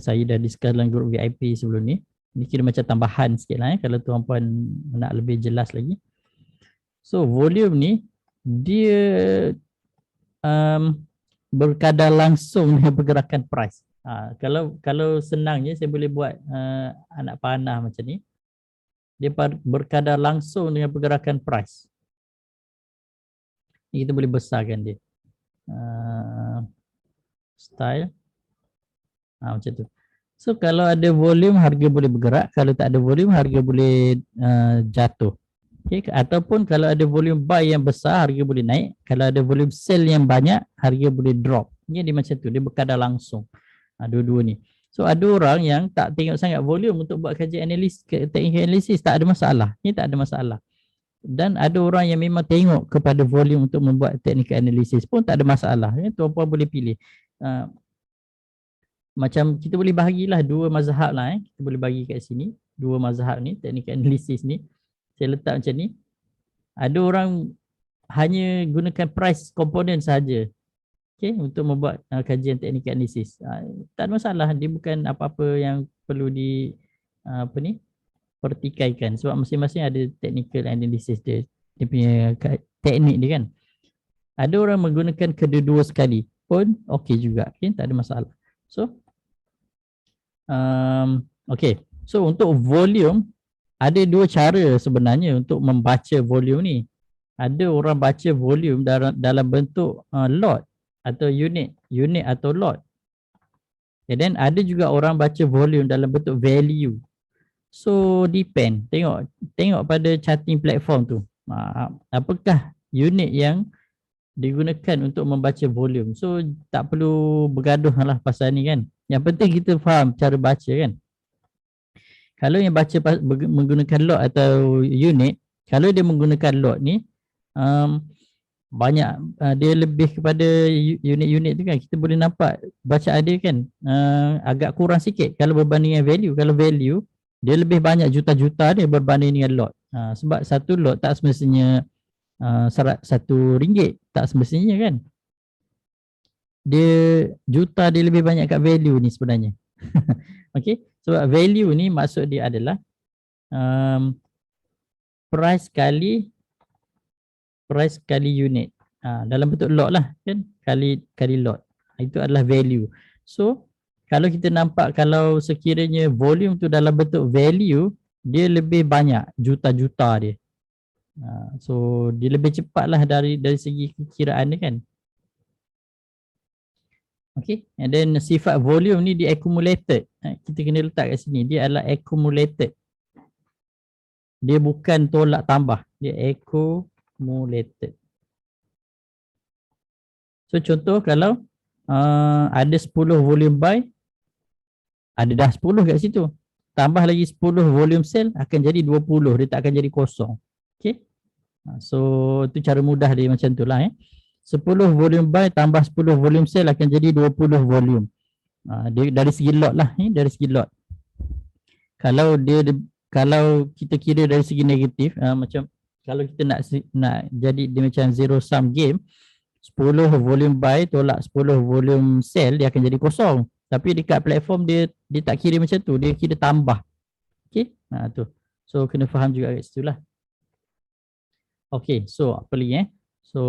saya dah discuss dalam grup VIP sebelum ni. Ini kira macam tambahan sikit lah kalau tuan-puan nak lebih jelas lagi. So volume ni dia berkadar langsung dengan pergerakan price. Kalau senangnya saya boleh buat anak panah macam ni. Dia berkadar langsung dengan pergerakan price. Ini kita boleh besarkan dia. Style. Macam tu. So kalau ada volume harga boleh bergerak, kalau tak ada volume harga boleh jatuh. Okay. Ataupun kalau ada volume buy yang besar harga boleh naik, kalau ada volume sell yang banyak harga boleh drop. Dia macam tu, dia berkadar langsung. Dua-dua ni. So ada orang yang tak tengok sangat volume untuk buat kajian analisis, technical analysis, tak ada masalah. Ni tak ada masalah. Dan ada orang yang memang tengok kepada volume untuk membuat technical analysis pun tak ada masalah. Tuan-puan boleh pilih. Macam kita boleh bahagilah dua mazhab lah. Kita boleh bagi kat sini. Dua mazhab ni, technical analysis ni. Saya letak macam ni. Ada orang hanya gunakan price component saja. Okay, untuk membuat kajian technical analysis. Tak ada masalah, dia bukan apa-apa yang perlu di pertikaikan sebab masing-masing ada technical analysis dia punya teknik dia kan. Ada orang menggunakan kedua-dua sekali pun okey juga, okay, tak ada masalah. So okay, so untuk volume ada dua cara sebenarnya untuk membaca volume ni. Ada orang baca volume dalam bentuk lot atau unit atau lot. And then ada juga orang baca volume dalam bentuk value. So depend, tengok pada charting platform tu. Apakah unit yang digunakan untuk membaca volume. So tak perlu bergaduh lah pasal ni kan. Yang penting kita faham cara baca kan. Kalau yang baca menggunakan lot atau unit, kalau dia menggunakan lot ni banyak dia lebih kepada unit-unit tu kan, kita boleh nampak bacaan dia kan agak kurang sikit kalau berbanding dengan value. Kalau value dia lebih banyak juta-juta dia berbanding dengan lot. Sebab satu lot tak semestinya RM1, tak semestinya kan. Dia juta, dia lebih banyak kat value ni sebenarnya. Okay, sebab value ni maksud dia adalah price kali unit, dalam bentuk lot lah kan, kali lot, itu adalah value. So kalau kita nampak, kalau sekiranya volume tu dalam bentuk value, dia lebih banyak juta-juta dia. So dia lebih cepat lah dari segi kekiraan dia kan. Okay, and then sifat volume ni dia accumulated. Kita kena letak kat sini, dia adalah accumulated. Dia bukan tolak tambah, dia accumulated. So contoh kalau ada 10 volume buy, ada dah 10 kat situ, tambah lagi 10 volume sell, akan jadi 20, dia tak akan jadi kosong. Okay, so tu cara mudah dia macam tu lah 10 volume buy tambah 10 volume sell akan jadi 20 volume. Dia dari segi lot lah, dari segi lot. Kalau kita kira dari segi negatif, macam kalau kita nak jadi dia macam zero sum game, 10 volume buy tolak 10 volume sell, dia akan jadi kosong. Tapi dekat platform dia tak kira macam tu, dia kira tambah. Okay, tu. So kena faham juga kat situ lah. Okay, so apa lagi So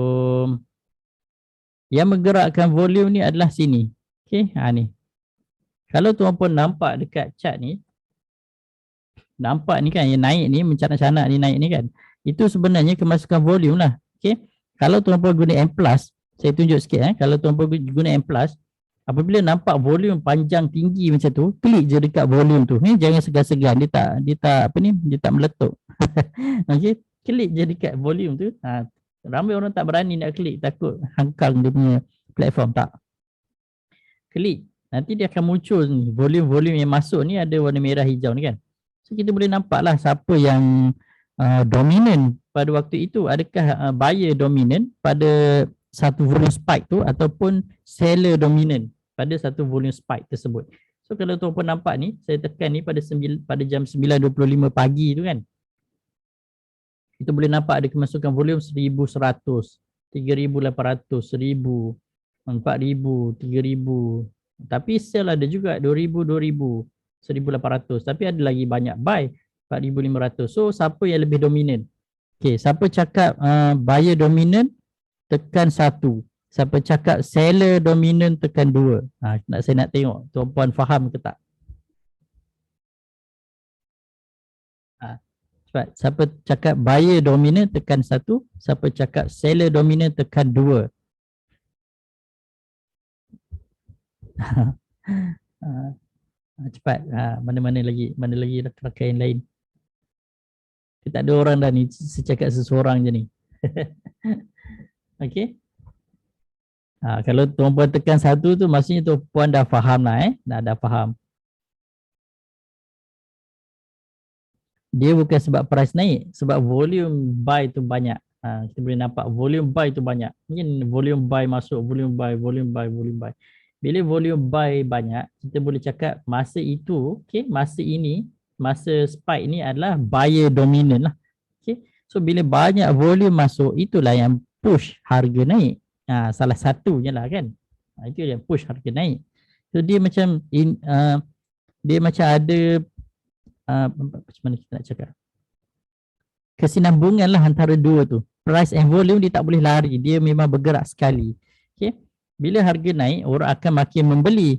yang menggerakkan volume ni adalah sini. Okay, ni. Kalau tuan-puan nampak dekat chart ni, nampak ni kan, yang naik ni, mencanak-canak ni naik ni kan, itu sebenarnya kemasukan volume lah. Okay, kalau tuan-puan guna M+, saya tunjuk sikit kalau tuan-puan guna M+, apabila nampak volume panjang tinggi macam tu, klik je dekat volume tu. Jangan segan-segan, dia tak meletup. Okay, klik je dekat volume tu. Ramai orang tak berani nak klik, takut hangkang dia punya platform. Tak, klik, nanti dia akan muncul ni, volume yang masuk ni ada warna merah hijau ni kan. So kita boleh nampak lah siapa yang dominant pada waktu itu. Adakah buyer dominant pada satu volume spike tu, ataupun seller dominant pada satu volume spike tersebut. So kalau tuan-puan nampak ni, saya tekan ni pada jam 9.25 pagi tu kan, kita boleh nampak ada kemasukan volume 1,100, 3,800, 1,000, 4,000, 3,000. Tapi sell ada juga 2,000, 2,000, 1,800. Tapi ada lagi banyak buy 4,500. So siapa yang lebih dominan? Okay, siapa cakap buyer dominant, tekan 1. Siapa cakap seller dominant, tekan 2. Saya nak tengok tuan-puan faham ke tak? Cepat. Siapa cakap buyer dominant, tekan 1. Siapa cakap seller dominant, tekan 2. Cepat. Mana lagi rakan lain? Kita tak ada orang dah ni, saya cakap seseorang je ni. Okay. Kalau tuan-puan tekan 1 tu, maksudnya tuan-puan dah faham lah dah faham. dia bukan sebab price naik, sebab volume buy tu banyak. Kita boleh nampak volume buy tu banyak. Mungkin volume buy masuk, volume buy, volume buy, volume buy. Bila volume buy banyak, kita boleh cakap masa itu, okay, masa ini, masa spike ni adalah buyer dominant lah. Okay. So bila banyak volume masuk, itulah yang push harga naik. Salah satunya lah kan. Itu yang push harga naik. So dia macam dia macam ada macam mana kita nak cakap, kesinambungan lah antara dua tu. Price and volume dia tak boleh lari, dia memang bergerak sekali. Okay. Bila harga naik, orang akan makin membeli.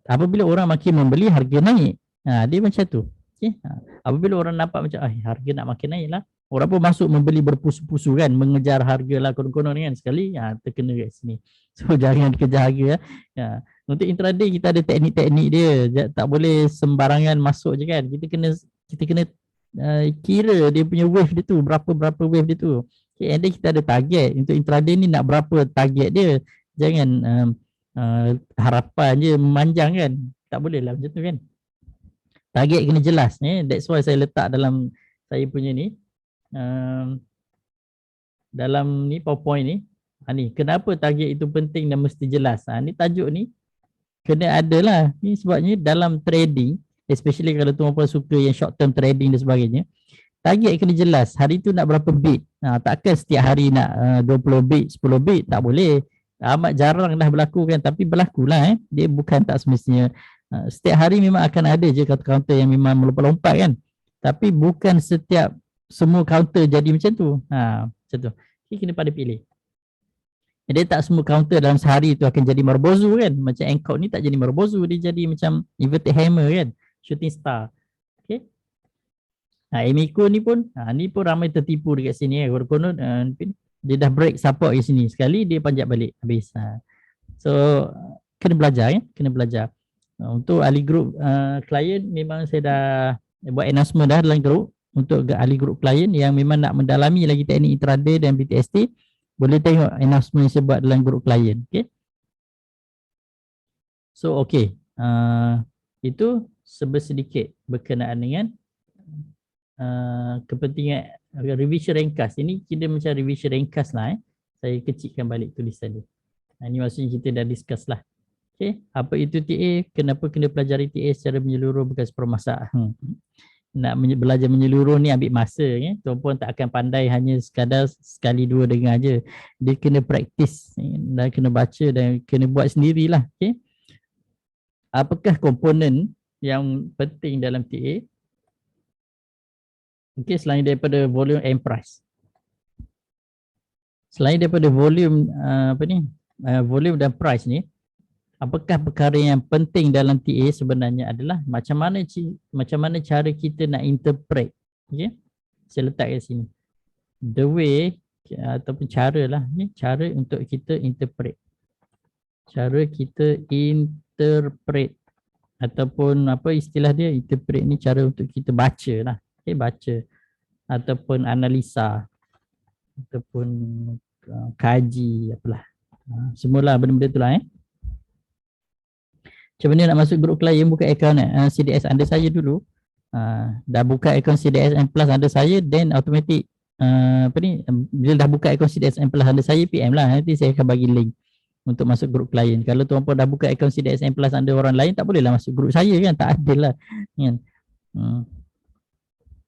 Apabila orang makin membeli, harga naik. Dia macam tu. Okay. Apabila orang nampak macam harga nak makin naik lah, orang pun masuk membeli berpusu-pusu kan, mengejar harga lah konon-konon kan, sekali terkena kat sini. So jangan kejar harga. Untuk intraday kita ada teknik-teknik dia, tak boleh sembarangan masuk je kan. Kita kena kira dia punya wave dia tu, berapa wave dia tu. Okay, and then kita ada target. Untuk intraday ni nak berapa target dia. Jangan harapan je memanjang kan. Tak boleh lah macam tu kan. Target kena jelas. That's why saya letak dalam saya punya ni, dalam ni PowerPoint ni. Ni kenapa target itu penting dan mesti jelas. Ni tajuk ni kena ada lah. Ni sebabnya dalam trading, especially kalau tuan-tuan suka yang short term trading dan sebagainya, target kena jelas. Hari tu nak berapa bit. Takkan setiap hari nak 20 bit, 10 bit, tak boleh. Amat jarang dah berlaku kan, tapi berlakulah. Dia bukan tak semestinya. Setiap hari memang akan ada je counter-counter yang memang melompat-lompat kan. Tapi bukan setiap semua counter jadi macam tu. Macam tu. Jadi kena pada pilih. Dia tak semua counter dalam sehari tu akan jadi Marubozu kan. Macam Angkor ni tak jadi Marubozu, dia jadi macam inverted hammer kan. Shooting star. Okay. Emiko ni pun ramai tertipu dekat sini konon dia dah break support di sini. Sekali dia panjat balik habis. So kena belajar kan, kena belajar. Untuk ahli group klien memang saya dah buat announcement dah dalam group. Untuk ahli group klien yang memang nak mendalami lagi teknik intraday dan BTST, boleh tengok announcement yang saya buat dalam group klien. Okay. So okay, itu sedikit berkenaan dengan kepentingan revision ringkas. Ini kita macam revision ringkas lah. Saya kecilkan balik tulisan dia. Ini maksudnya kita dah discuss lah. Okay. Apa itu TA? Kenapa kena pelajari TA secara menyeluruh bukan sepermasa? Nak belajar menyeluruh ni ambil masa. Tuan-puan tak akan pandai hanya sekadar sekali dua dengar je. Dia kena praktis dan kena baca dan kena buat sendirilah. Okay. Apakah komponen yang penting dalam TA? Okay, selain daripada volume and price. Selain daripada volume volume dan price ni, apakah perkara yang penting dalam TA sebenarnya adalah macam mana cara kita nak interpret. Okay? Saya letak kat sini. The way ataupun cara lah, cara untuk kita interpret. Cara kita interpret ataupun apa istilah dia, interpret ni cara untuk kita baca lah. Okay, baca ataupun analisa ataupun kaji apalah. Semualah benda-benda tu lah. Macam mana nak masuk grup klien, buka akaun CDS under saya dulu. Dah buka akaun CDS M Plus under saya, then automatic bila dah buka akaun CDS M Plus under saya, PM lah. Nanti saya akan bagi link untuk masuk grup klien. Kalau tuan-puan dah buka akaun CDS M Plus under orang lain, tak bolehlah masuk grup saya kan, tak adil lah kan.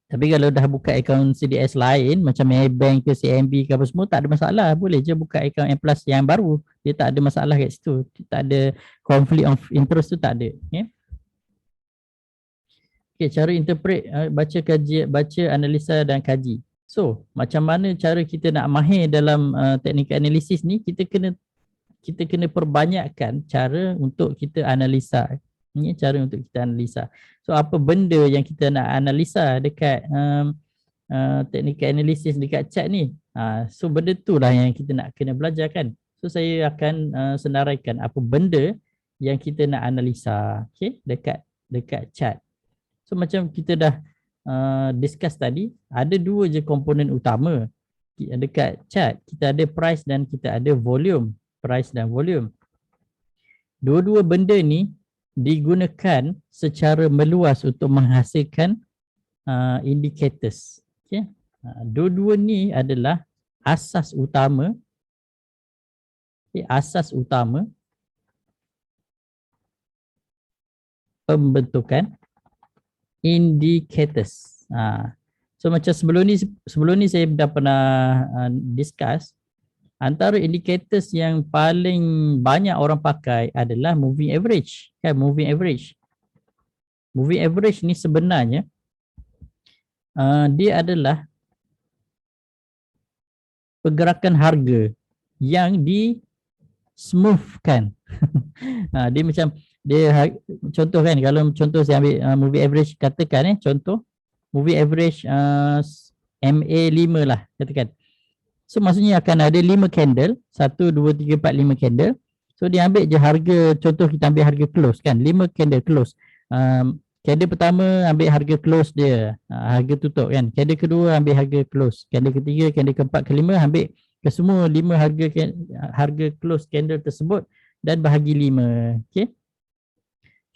Tapi kalau dah buka akaun CDS lain macam Maybank ke CMB ke apa semua, tak ada masalah. Boleh je buka akaun M Plus yang baru. Dia tak ada masalah kat situ. Tak ada conflict of interest tu, tak ada. Okay, cara interpret, baca, analisa dan kaji. So, macam mana cara kita nak mahir dalam teknik analisis ni, kita kena perbanyakkan cara untuk kita analisa. Ini cara untuk kita analisa. So apa benda yang kita nak analisa dekat teknik analisis dekat chart ni. So benda tu lah yang kita nak kena belajar kan. So saya akan senaraikan apa benda yang kita nak analisa, okay, dekat chart. So macam kita dah discuss tadi, ada dua je komponen utama dekat chart. Kita ada price dan kita ada volume. Price dan volume. Dua-dua benda ni digunakan secara meluas untuk menghasilkan indicators. Okay. Dua-dua ni adalah asas utama, asas utama pembentukan indicators. So macam sebelum ni saya dah pernah discuss, antara indicators yang paling banyak orang pakai adalah moving average. Kan, moving average. Moving average ni sebenarnya dia adalah pergerakan harga yang di smoothkan. Dia macam contoh kan, kalau contoh saya ambil moving average, katakan contoh moving average MA5 lah katakan. So maksudnya akan ada 5 candle, 1, 2, 3, 4, 5 candle. So dia ambil je harga, contoh kita ambil harga close kan, 5 candle close. Candle pertama ambil harga close dia, harga tutup kan. Candle kedua ambil harga close. Candle ketiga, candle keempat, kelima ambil ke semua 5 harga close candle tersebut dan bahagi 5. Okey.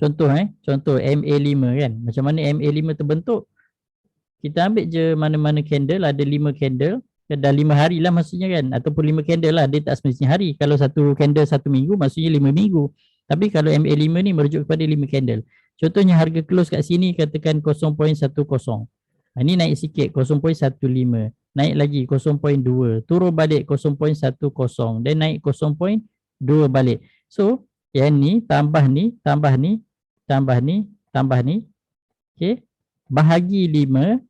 Contoh MA5 kan. Macam mana MA5 terbentuk? Kita ambil je mana-mana candle, ada 5 candle, dah 5 hari lah maksudnya kan, ataupun 5 candle lah, dia tak semestinya hari. Kalau satu candle 1 minggu maksudnya 5 minggu. Tapi kalau MA5 ni merujuk kepada 5 candle. Contohnya harga close kat sini katakan 0.10. Ini naik sikit 0.15, naik lagi 0.2, turun balik 0.10 dan naik 0.2 balik. So yang ni tambah ni, tambah ni, tambah ni, tambah ni. Okey. Bahagi 5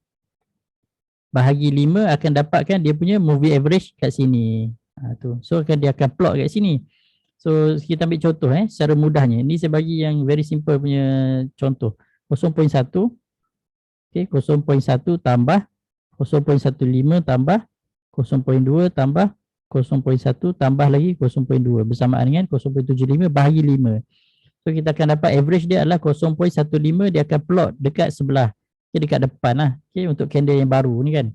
akan dapatkan dia punya moving average kat sini. So dia akan plot kat sini. So kita ambil contoh secara mudahnya. Ni saya bagi yang very simple punya contoh. 0.1. Okey, 0.1 tambah 0.15 tambah 0.2 tambah 0.1 tambah lagi 0.2 bersamaan dengan 0.75 bahagi 5. So kita akan dapat average dia adalah 0.15, dia akan plot dekat sebelah. Okay, dekat depan lah. Okay, untuk candle yang baru ni kan.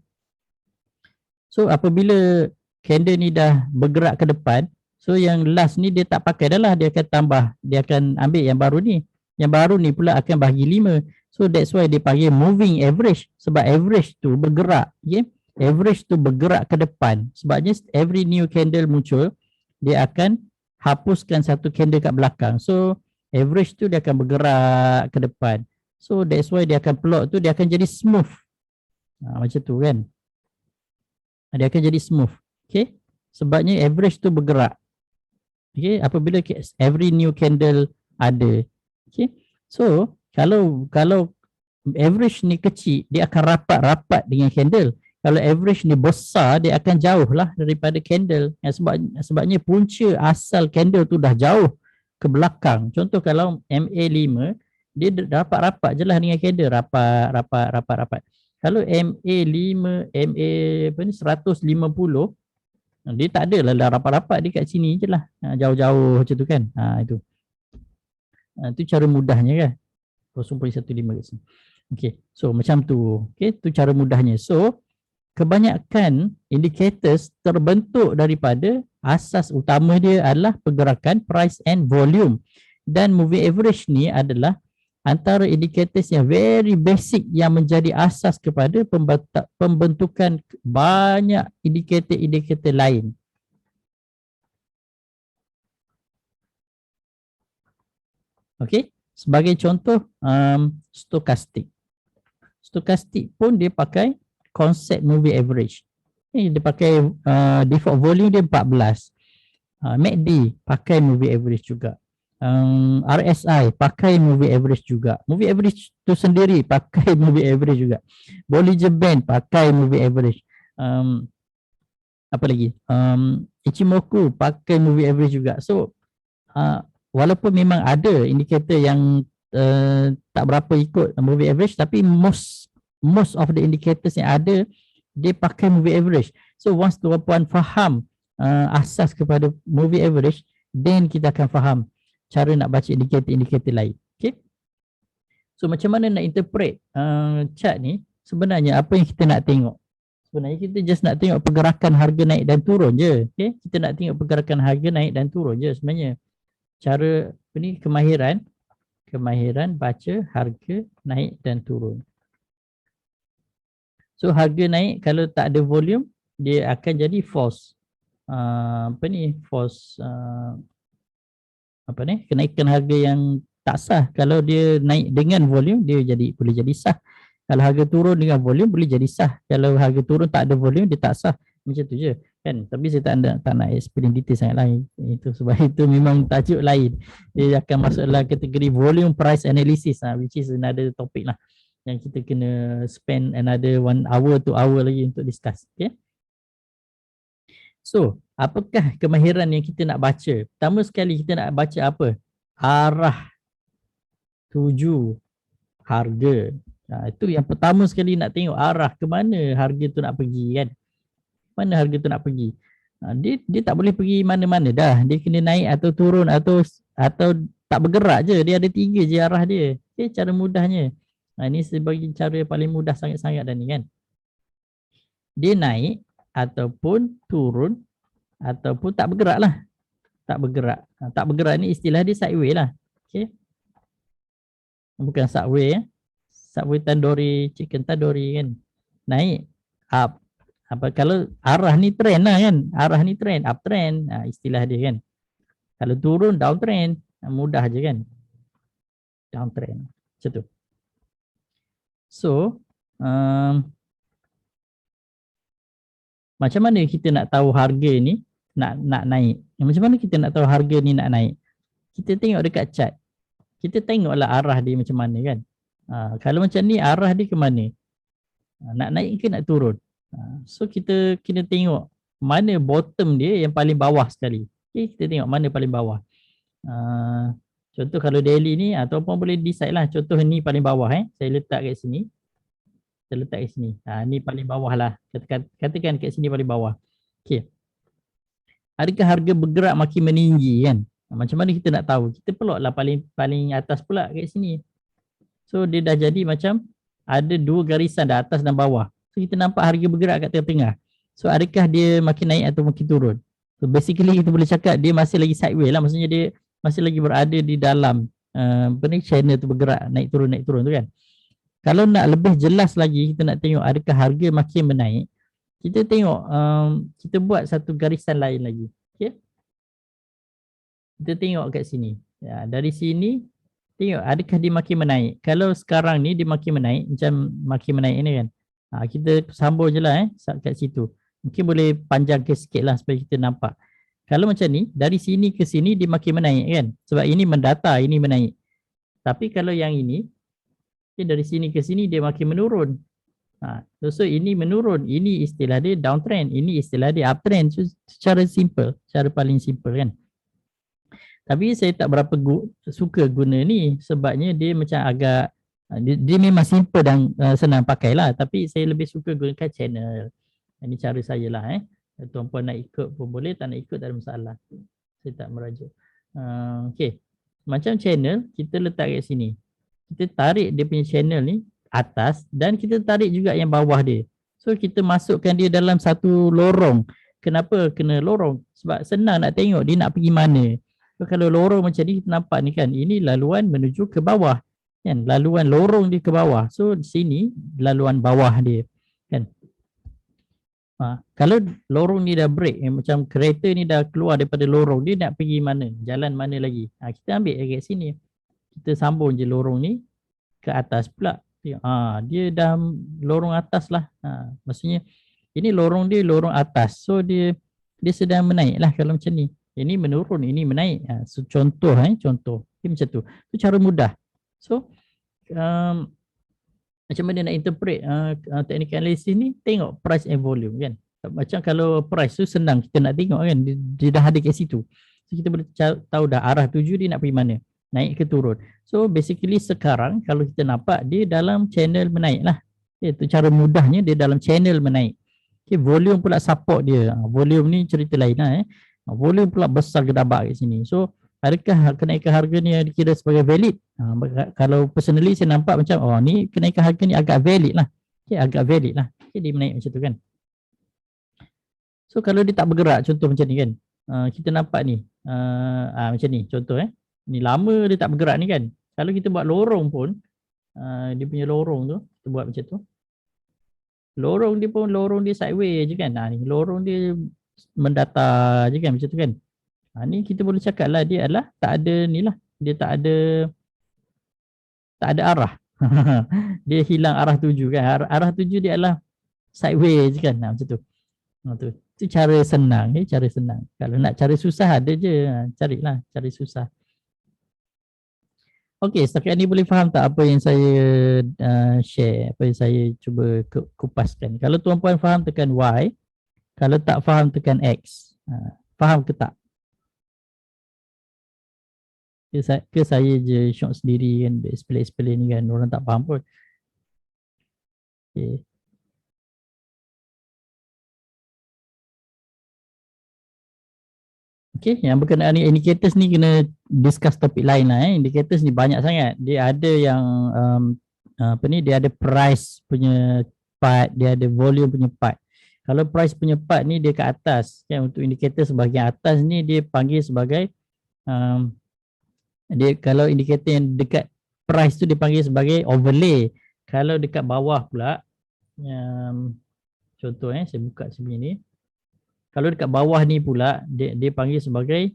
So apabila candle ni dah bergerak ke depan, so yang last ni dia tak pakai dah lah, dia akan tambah, dia akan ambil yang baru ni. Yang baru ni pula akan bahagi 5. So that's why dia panggil moving average, sebab average tu bergerak. Okay? Average tu bergerak ke depan. Sebabnya every new candle muncul, dia akan hapuskan satu candle kat belakang. So average tu dia akan bergerak ke depan. So that's why dia akan plot tu, dia akan jadi smooth. Macam tu kan. Dia akan jadi smooth. Okay. Sebabnya average tu bergerak. Okay. Apabila every new candle ada. Okay. So kalau average ni kecil, dia akan rapat-rapat dengan candle. Kalau average ni besar, dia akan jauh lah daripada candle. Sebabnya punca asal candle tu dah jauh ke belakang. Contoh kalau MA5, dia rapat-rapat je lah dengan candle, rapat. Kalau MA5, MA apa ni 150, dia tak ada lah rapat-rapat, dia kat sini je lah, jauh-jauh macam tu kan. Itu cara mudahnya kan, 0.15 kat sini. Okay, so macam tu. Okay, tu cara mudahnya. So kebanyakan indicators terbentuk daripada asas utama dia adalah pergerakan price and volume, dan moving average ni adalah antara indicators yang very basic yang menjadi asas kepada pembentukan banyak indikator-indikator lain. Okey, sebagai contoh stokastik. Stokastik pun dia pakai konsep moving average. Dia pakai default volume dia 14. MACD pakai moving average juga. RSI pakai moving average juga. Moving average tu sendiri pakai moving average juga. Bollinger Band pakai moving average. Apa lagi? Ichimoku pakai moving average juga. So walaupun memang ada indikator yang tak berapa ikut moving average, tapi most of the indicators yang ada dia pakai moving average. So once tuan-puan faham asas kepada moving average, then kita akan faham cara nak baca indikator-indikator lain. Okay. So macam mana nak interpret chart ni? Sebenarnya apa yang kita nak tengok? Sebenarnya kita just nak tengok pergerakan harga naik dan turun je. Okay. Kita nak tengok pergerakan harga naik dan turun je sebenarnya. Cara ni kemahiran baca harga naik dan turun. So harga naik kalau tak ada volume, dia akan jadi false. False kenaikan harga yang tak sah. Kalau dia naik dengan volume, dia boleh jadi sah. Kalau harga turun dengan volume, boleh jadi sah. Kalau harga turun tak ada volume, dia tak sah. Macam tu je kan. Tapi saya tak nak explain detail sangat lain. Itu sebab itu memang tajuk lain. Dia akan masuk dalam kategori volume price analysis, which is another topic lah, yang kita kena spend another 1 hour 2 hour lagi untuk discuss. Okay. So, apakah kemahiran yang kita nak baca? Pertama sekali kita nak baca apa? Arah tuju harga. Itu yang pertama sekali nak tengok arah ke mana harga tu nak pergi kan. Mana harga tu nak pergi. Dia tak boleh pergi mana-mana dah. Dia kena naik atau turun atau tak bergerak je. Dia ada 3 je arah dia. Okay, cara mudahnya. Ini sebagai cara paling mudah sangat-sangat dah ni kan. Dia naik ataupun turun ataupun tak bergerak lah. Tak bergerak. Tak bergerak ni istilah dia sideway lah. Okay. Bukan subway ya. Subway tandoori, chicken tandoori kan. Naik, up. Kalau arah ni trend lah kan. Arah ni trend, up trend. Istilah dia kan. Kalau turun, down trend. Mudah je kan. Down trend. Macam tu. So, macam mana kita nak tahu harga ni nak naik? Macam mana kita nak tahu harga ni nak naik? Kita tengok dekat chart. Kita tengoklah arah dia macam mana kan. Kalau macam ni arah dia ke mana? Nak naik ke nak turun? So kita kena tengok mana bottom dia yang paling bawah sekali. Okay, kita tengok mana paling bawah. Contoh kalau daily ni ataupun boleh decide lah. Contoh ni paling bawah saya letak kat sini. Saya letak kat sini. Ni paling bawah lah. Katakan kat sini paling bawah. Okay. Adakah harga bergerak makin meninggi kan? Macam mana kita nak tahu? Kita peluklah paling atas pula kat sini. So dia dah jadi macam ada 2 garisan dah, atas dan bawah. So kita nampak harga bergerak kat tengah-tengah. So adakah dia makin naik atau makin turun? So basically kita boleh cakap dia masih lagi sideways lah. Maksudnya dia masih lagi berada di dalam channel tu bergerak naik turun tu kan. Kalau nak lebih jelas lagi, kita nak tengok adakah harga makin menaik. Kita tengok kita buat satu garisan lain lagi. Okay. Kita tengok kat sini. Dari sini tengok adakah dia makin menaik. Kalau sekarang ni dia makin menaik, macam makin menaik ni kan. Kita sambung je lah kat situ. Mungkin boleh panjang ke sikit lah supaya kita nampak. Kalau macam ni, dari sini ke sini dia makin menaik kan. Sebab ini mendata, ini menaik. Tapi kalau yang ini, dari sini ke sini dia makin menurun. So ini menurun, ini istilah dia downtrend, ini istilah dia uptrend. So, secara simple, cara paling simple kan. Tapi saya tak berapa suka guna ni sebabnya dia macam agak dia memang simple dan senang pakai lah, tapi saya lebih suka gunakan channel. Ini cara saya lah. Tuan-puan nak ikut pun boleh, tak nak ikut tak ada masalah. Saya tak merajuk. Okay. Macam channel kita letak kat sini. Kita tarik dia punya channel ni atas dan kita tarik juga yang bawah dia. So kita masukkan dia dalam satu lorong. Kenapa kena lorong? Sebab senang nak tengok dia nak pergi mana. So, kalau lorong macam ni kita nampak ni kan, ini laluan menuju ke bawah kan, laluan lorong dia ke bawah. So di sini laluan bawah dia kan. Kalau lorong ni dah break, macam kereta ni dah keluar daripada lorong, dia nak pergi mana, jalan mana lagi, kita ambil kat sini, kita sambung je lorong ni ke atas pula. Dia dah lorong atas lah. Maksudnya ini lorong dia lorong atas, so dia sedang menaik lah kalau macam ni. Ini menurun, ini menaik. So, contoh. Ini macam tu. Itu cara mudah. So, macam mana nak interpret technical analysis ni? Tengok price and volume kan. Macam kalau price tu senang kita nak tengok kan. Dia dah ada kat situ. So, kita boleh tahu dah arah tuju dia nak pergi mana. Naik ke turun. So, basically sekarang kalau kita nampak dia dalam channel menaik lah. Itu cara mudahnya dia dalam channel menaik. Okay, volume pula support dia. Volume ni cerita lain lah. Volume pula besar gedabak kat sini. So adakah kenaikan harga ni dikira sebagai valid? Kalau personally saya nampak macam ni kenaikan harga ni agak valid lah. Okay, agak valid lah. Okay, dia menaik macam tu kan. So kalau dia tak bergerak, contoh macam ni kan. Kita nampak ni. Macam ni contoh ni lama dia tak bergerak ni kan. Kalau kita buat lorong pun, dia punya lorong tu, kita buat macam tu. Lorong dia pun lorong dia sideways je kan. Ni lorong dia mendatar je kan macam tu kan. Ni kita boleh cakap lah dia adalah tak ada ni lah. Dia tak ada arah. Dia hilang arah tuju kan. Arah tuju dia adalah sideways je kan. Macam tu. Tu. Itu cara senang. Cara senang. Kalau nak cara susah ada je. Carilah cara susah. Okey, setakat ni boleh faham tak apa yang saya share, apa yang saya cuba kupaskan. Kalau tuan-puan faham tekan Y, kalau tak faham tekan X. Faham ke tak? Ke saya je syok sendiri kan, explain ni kan, orang tak faham pun. Okay. Okay, yang berkenaan ni indicators ni kena discuss topik lain lah. Indicators ni banyak sangat. Dia ada yang dia ada price punya part, dia ada volume punya part. Kalau price punya part ni dia ke atas, kan, untuk indikator sebahagian atas ni dia panggil sebagai dia kalau indikator yang dekat price tu dia panggil sebagai overlay. Kalau dekat bawah pula, contoh saya buka sini ni. Kalau dekat bawah ni pula dia panggil sebagai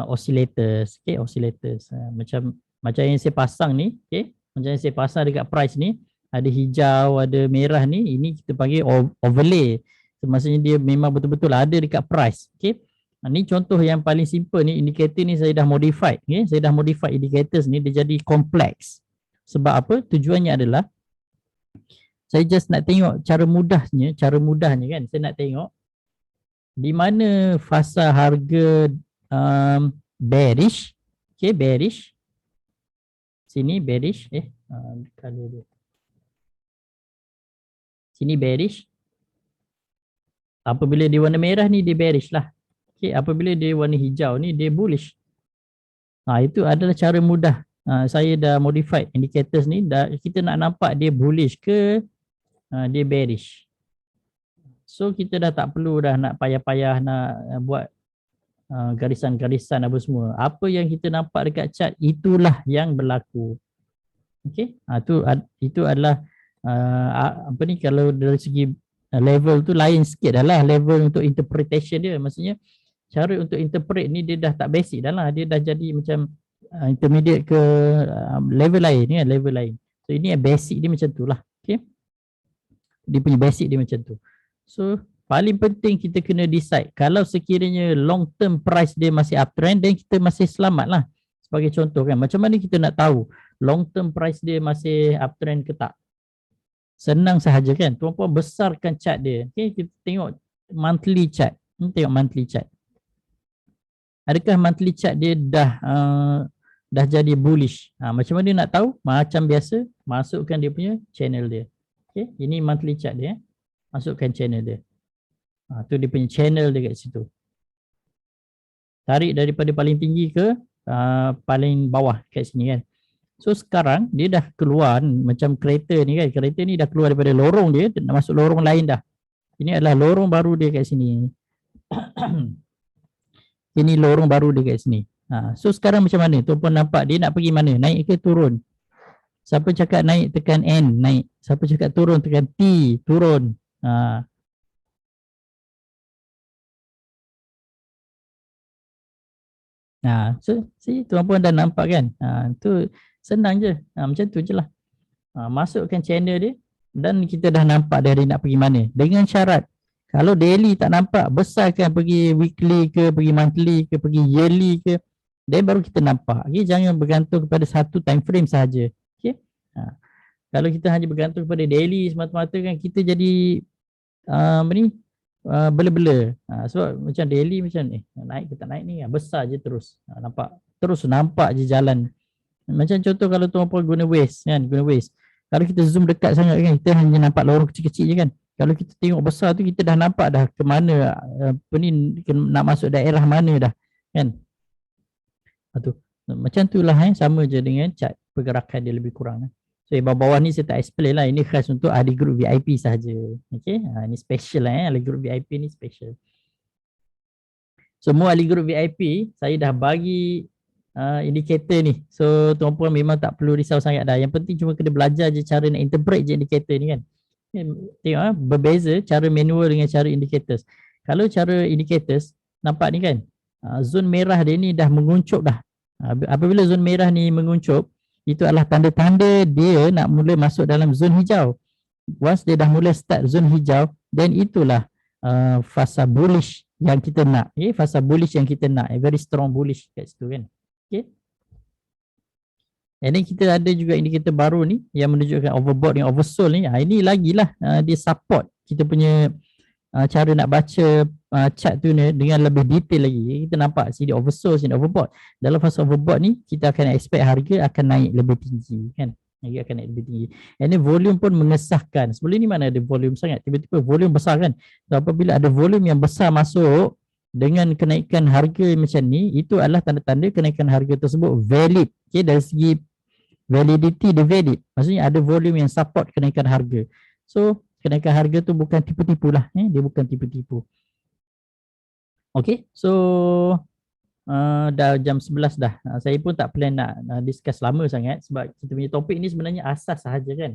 oscillators. Okay, oscillators. Macam yang saya pasang ni, okay, macam yang saya pasang dekat price ni, ada hijau, ada merah ni, ini kita panggil overlay. So, maksudnya dia memang betul-betul ada dekat price. Okay. Ni contoh yang paling simple ni, indikator ni saya dah modify. Okay. Saya dah modify indicators ni, dia jadi kompleks. Sebab apa? Tujuannya adalah saya just nak tengok cara mudahnya kan. Saya nak tengok di mana fasa harga bearish. Okay, bearish. Sini bearish. Color dia. Sini bearish. Apabila dia warna merah ni dia bearish lah. Okay, apabila dia warna hijau ni dia bullish. Itu adalah cara mudah. Saya dah modify indicators ni. Kita nak nampak dia bullish ke dia bearish. So kita dah tak perlu dah nak payah-payah nak buat garisan-garisan apa semua. Apa yang kita nampak dekat chart itulah yang berlaku. Okey. Itu adalah apa ni, kalau dari segi level tu lain sikit dah lah, level untuk interpretation dia. Maksudnya cara untuk interpret ni dia dah tak basic dah lah. Dia dah jadi macam intermediate ke level lain ni kan, level lain. So ini basic dia macam tu lah. Okey. Dia punya basic dia macam tu. So paling penting kita kena decide kalau sekiranya long term price dia masih uptrend, dan kita masih selamat lah. Sebagai contoh kan, macam mana kita nak tahu long term price dia masih uptrend ke tak? Senang sahaja kan, tuan-puan besarkan chart dia. Okay, kita tengok monthly chart. Tengok monthly chart. Adakah monthly chart dia dah jadi bullish? Macam mana nak tahu? Macam biasa, masukkan dia punya channel dia. Okay, ini monthly chart dia. Masukkan channel dia. Tu dia punya channel dia kat situ. Tarik daripada paling tinggi ke paling bawah kat sini kan. So sekarang dia dah keluar macam kereta ni kan. Kereta ni dah keluar daripada lorong dia, nak masuk lorong lain dah. Ini adalah lorong baru dia kat sini. Ini lorong baru dia kat sini. So sekarang macam mana? Tuan-puan nampak dia nak pergi mana? Naik ke turun? Siapa cakap naik tekan N, naik. Siapa cakap turun tekan T, turun. So tuan-puan dah nampak kan? Tu senang je. Macam tu je lah. Masukkan channel dia dan kita dah nampak dia nak pergi mana. Dengan syarat kalau daily tak nampak, besarkan pergi weekly ke, pergi monthly ke, pergi yearly ke, then baru kita nampak. Okay? Jangan bergantung kepada satu time frame sahaja. Okay? Kalau kita hanya bergantung kepada daily semata-mata kan, kita jadi bela-bela. Sebab macam daily macam ni, naik ke tak naik ni, besar je terus. Nampak je jalan. Macam contoh kalau tuan-puan guna Waze kan, kalau kita zoom dekat sangat kan, kita hanya nampak lorong kecil-kecil je kan. Kalau kita tengok besar tu, kita dah nampak dah ke mana, nak masuk daerah mana dah kan. Macam tu lah sama je dengan chart pergerakan dia lebih kurang. So bawah-bawah ni saya tak explain lah, ini khas untuk ahli grup VIP sahaja. Okay, ini special lah ahli grup VIP ni special. Semua ahli grup VIP saya dah bagi indikator ni. So tuan-puan memang tak perlu risau sangat dah. Yang penting cuma kena belajar je cara nak interpret je indikator ni kan. Tengok berbeza cara manual dengan cara indicators. Kalau cara indicators, nampak ni kan, zon merah dia ni dah menguncup dah. Apabila zon merah ni menguncup, itu adalah tanda-tanda dia nak mula masuk dalam zon hijau. Once dia dah mula start zon hijau, then itulah fasa bullish yang kita nak. Okay? Fasa bullish yang kita nak. Very strong bullish kat situ kan. Okay. And then kita ada juga indikator baru ni yang menunjukkan overbought dengan oversold ni. Ini lagilah dia support kita punya cara nak baca chart tu ni dengan lebih detail lagi. Kita nampak sini oversold, sini overbought. Dalam fasa overbought ni kita akan expect harga akan naik lebih tinggi kan. Harga akan naik lebih tinggi. And then volume pun mengesahkan. Sebelum ni mana ada volume sangat, tiba-tiba volume besar kan. So, apabila ada volume yang besar masuk dengan kenaikan harga macam ni, itu adalah tanda-tanda kenaikan harga tersebut valid. Okay, dari segi validity dia valid. Maksudnya ada volume yang support kenaikan harga. So kenaikan harga tu bukan tipu-tipu lah. Dia bukan tipu-tipu. Okay, so dah jam 11 dah. Saya pun tak plan nak discuss lama sangat sebab kita punya topik ni sebenarnya asas sahaja kan.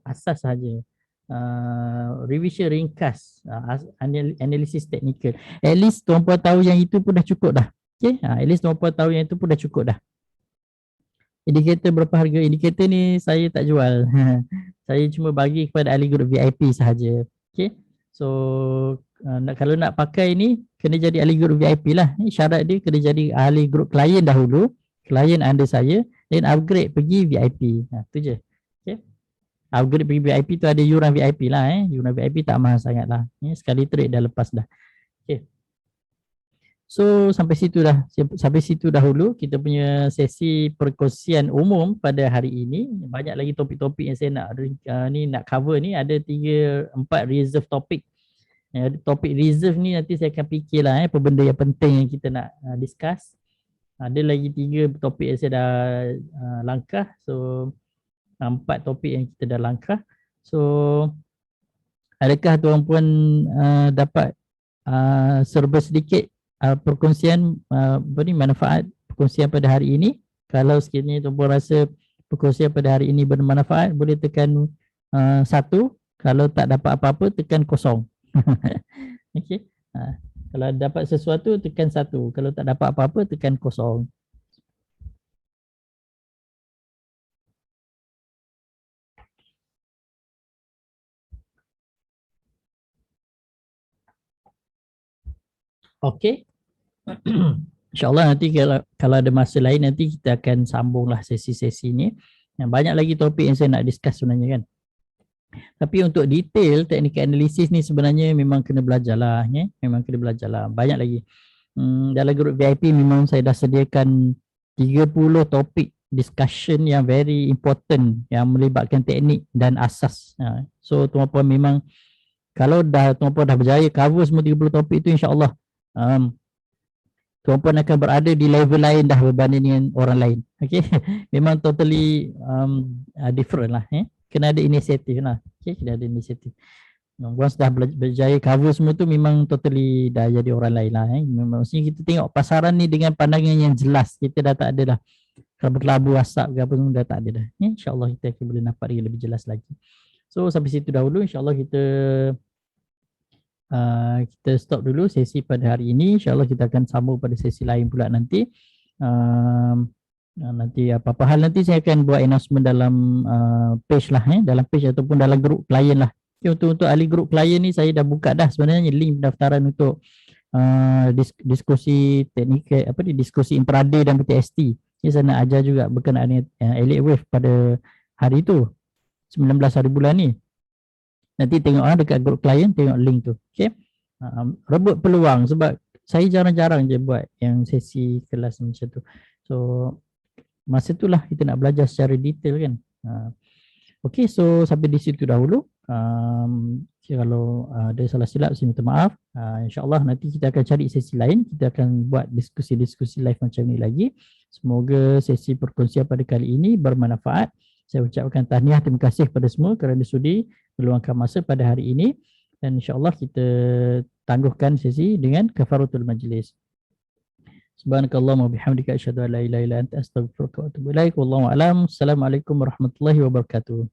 Asas sahaja. Revision ringkas, analisis teknikal. At least tuan-puan tahu yang itu pun dah cukup dah. Okay, at least tuan-puan tahu yang itu pun dah cukup dah. Indikator berapa harga? Indikator ni saya tak jual. Saya cuma bagi kepada ahli grup VIP sahaja. Okay. So kalau nak pakai ni kena jadi ahli grup VIP lah. Syarat dia kena jadi ahli grup klien dahulu. Klien under saya. Then upgrade pergi VIP. Tu je. Okay. Upgrade pergi VIP tu ada yuran VIP lah. Yuran VIP tak mahal sangat lah. Sekali trade dah lepas dah. Okay. So sampai situ dahulu kita punya sesi perkongsian umum pada hari ini. Banyak lagi topik-topik yang saya nak cover ni, ada 3-4 reserve topik. Topik reserve ni nanti saya akan fikirlah apa benda yang penting yang kita nak discuss. Ada lagi 3 topik yang saya dah langkah. So 4 topik yang kita dah langkah. So adakah tuan-puan dapat serba sedikit perkongsian manfaat perkongsian pada hari ini? Kalau sekiranya tuan-puan rasa perkongsian pada hari ini bermanfaat, boleh tekan 1. Kalau tak dapat apa-apa, tekan 0. Okey. Kalau dapat sesuatu, tekan 1. Kalau tak dapat apa-apa, tekan 0. Okey. InsyaAllah nanti kalau ada masa lain nanti kita akan sambunglah sesi-sesi ni. Banyak lagi topik yang saya nak discuss sebenarnya kan. Tapi untuk detail teknik analisis ni sebenarnya memang kena belajar lah. Memang kena belajar lah. Banyak lagi. Dalam grup VIP memang saya dah sediakan 30 topik discussion yang very important yang melibatkan teknik dan asas. So tuan-puan memang kalau tuan-puan dah berjaya cover semua 30 topik tu, insyaAllah tuan-puan akan berada di level lain dah berbanding dengan orang lain. Okay. Memang totally different lah. Kena ada inisiatif lah. Okay. Kena ada inisiatif. Once dah berjaya cover semua tu memang totally dah jadi orang lain lah. Maksudnya kita tengok pasaran ni dengan pandangan yang jelas. Kita dah tak ada dah kelabu asap ke apa semua dah tak ada dah. InsyaAllah kita akan boleh nampak lebih jelas lagi. So sampai situ dahulu. InsyaAllah kita stop dulu sesi pada hari ini. InsyaAllah kita akan sambung pada sesi lain pula nanti. Nanti apa-apa hal nanti saya akan buat announcement dalam page lah, dalam page ataupun dalam grup klien lah. Okay, untuk ahli grup klien ni saya dah buka dah sebenarnya link pendaftaran untuk diskusi teknikal diskusi intraday dan PTST. Saya nak ajar juga berkenaan dengan Elliott Wave pada hari tu 19 hari bulan ni. Nanti tengok dekat grup klien, tengok link tu. Okay. Rebut peluang sebab saya jarang-jarang je buat yang sesi kelas macam tu. So masa itulah kita nak belajar secara detail kan. Okay, so sampai di situ dahulu. Kalau ada salah silap saya minta maaf. InsyaAllah nanti kita akan cari sesi lain. Kita akan buat diskusi-diskusi live macam ni lagi. Semoga sesi perkongsian pada kali ini bermanfaat. Saya ucapkan tahniah, terima kasih kepada semua kerana sudi meluangkan masa pada hari ini. Dan insyaAllah kita tangguhkan sesi dengan kafaratul majlis. Subhanakallahumma bihamdika asyhadu an la ilaha illa anta astaghfiruka wa atubu ilaik. Wallahu a'lam. Assalamualaikum warahmatullahi wabarakatuh.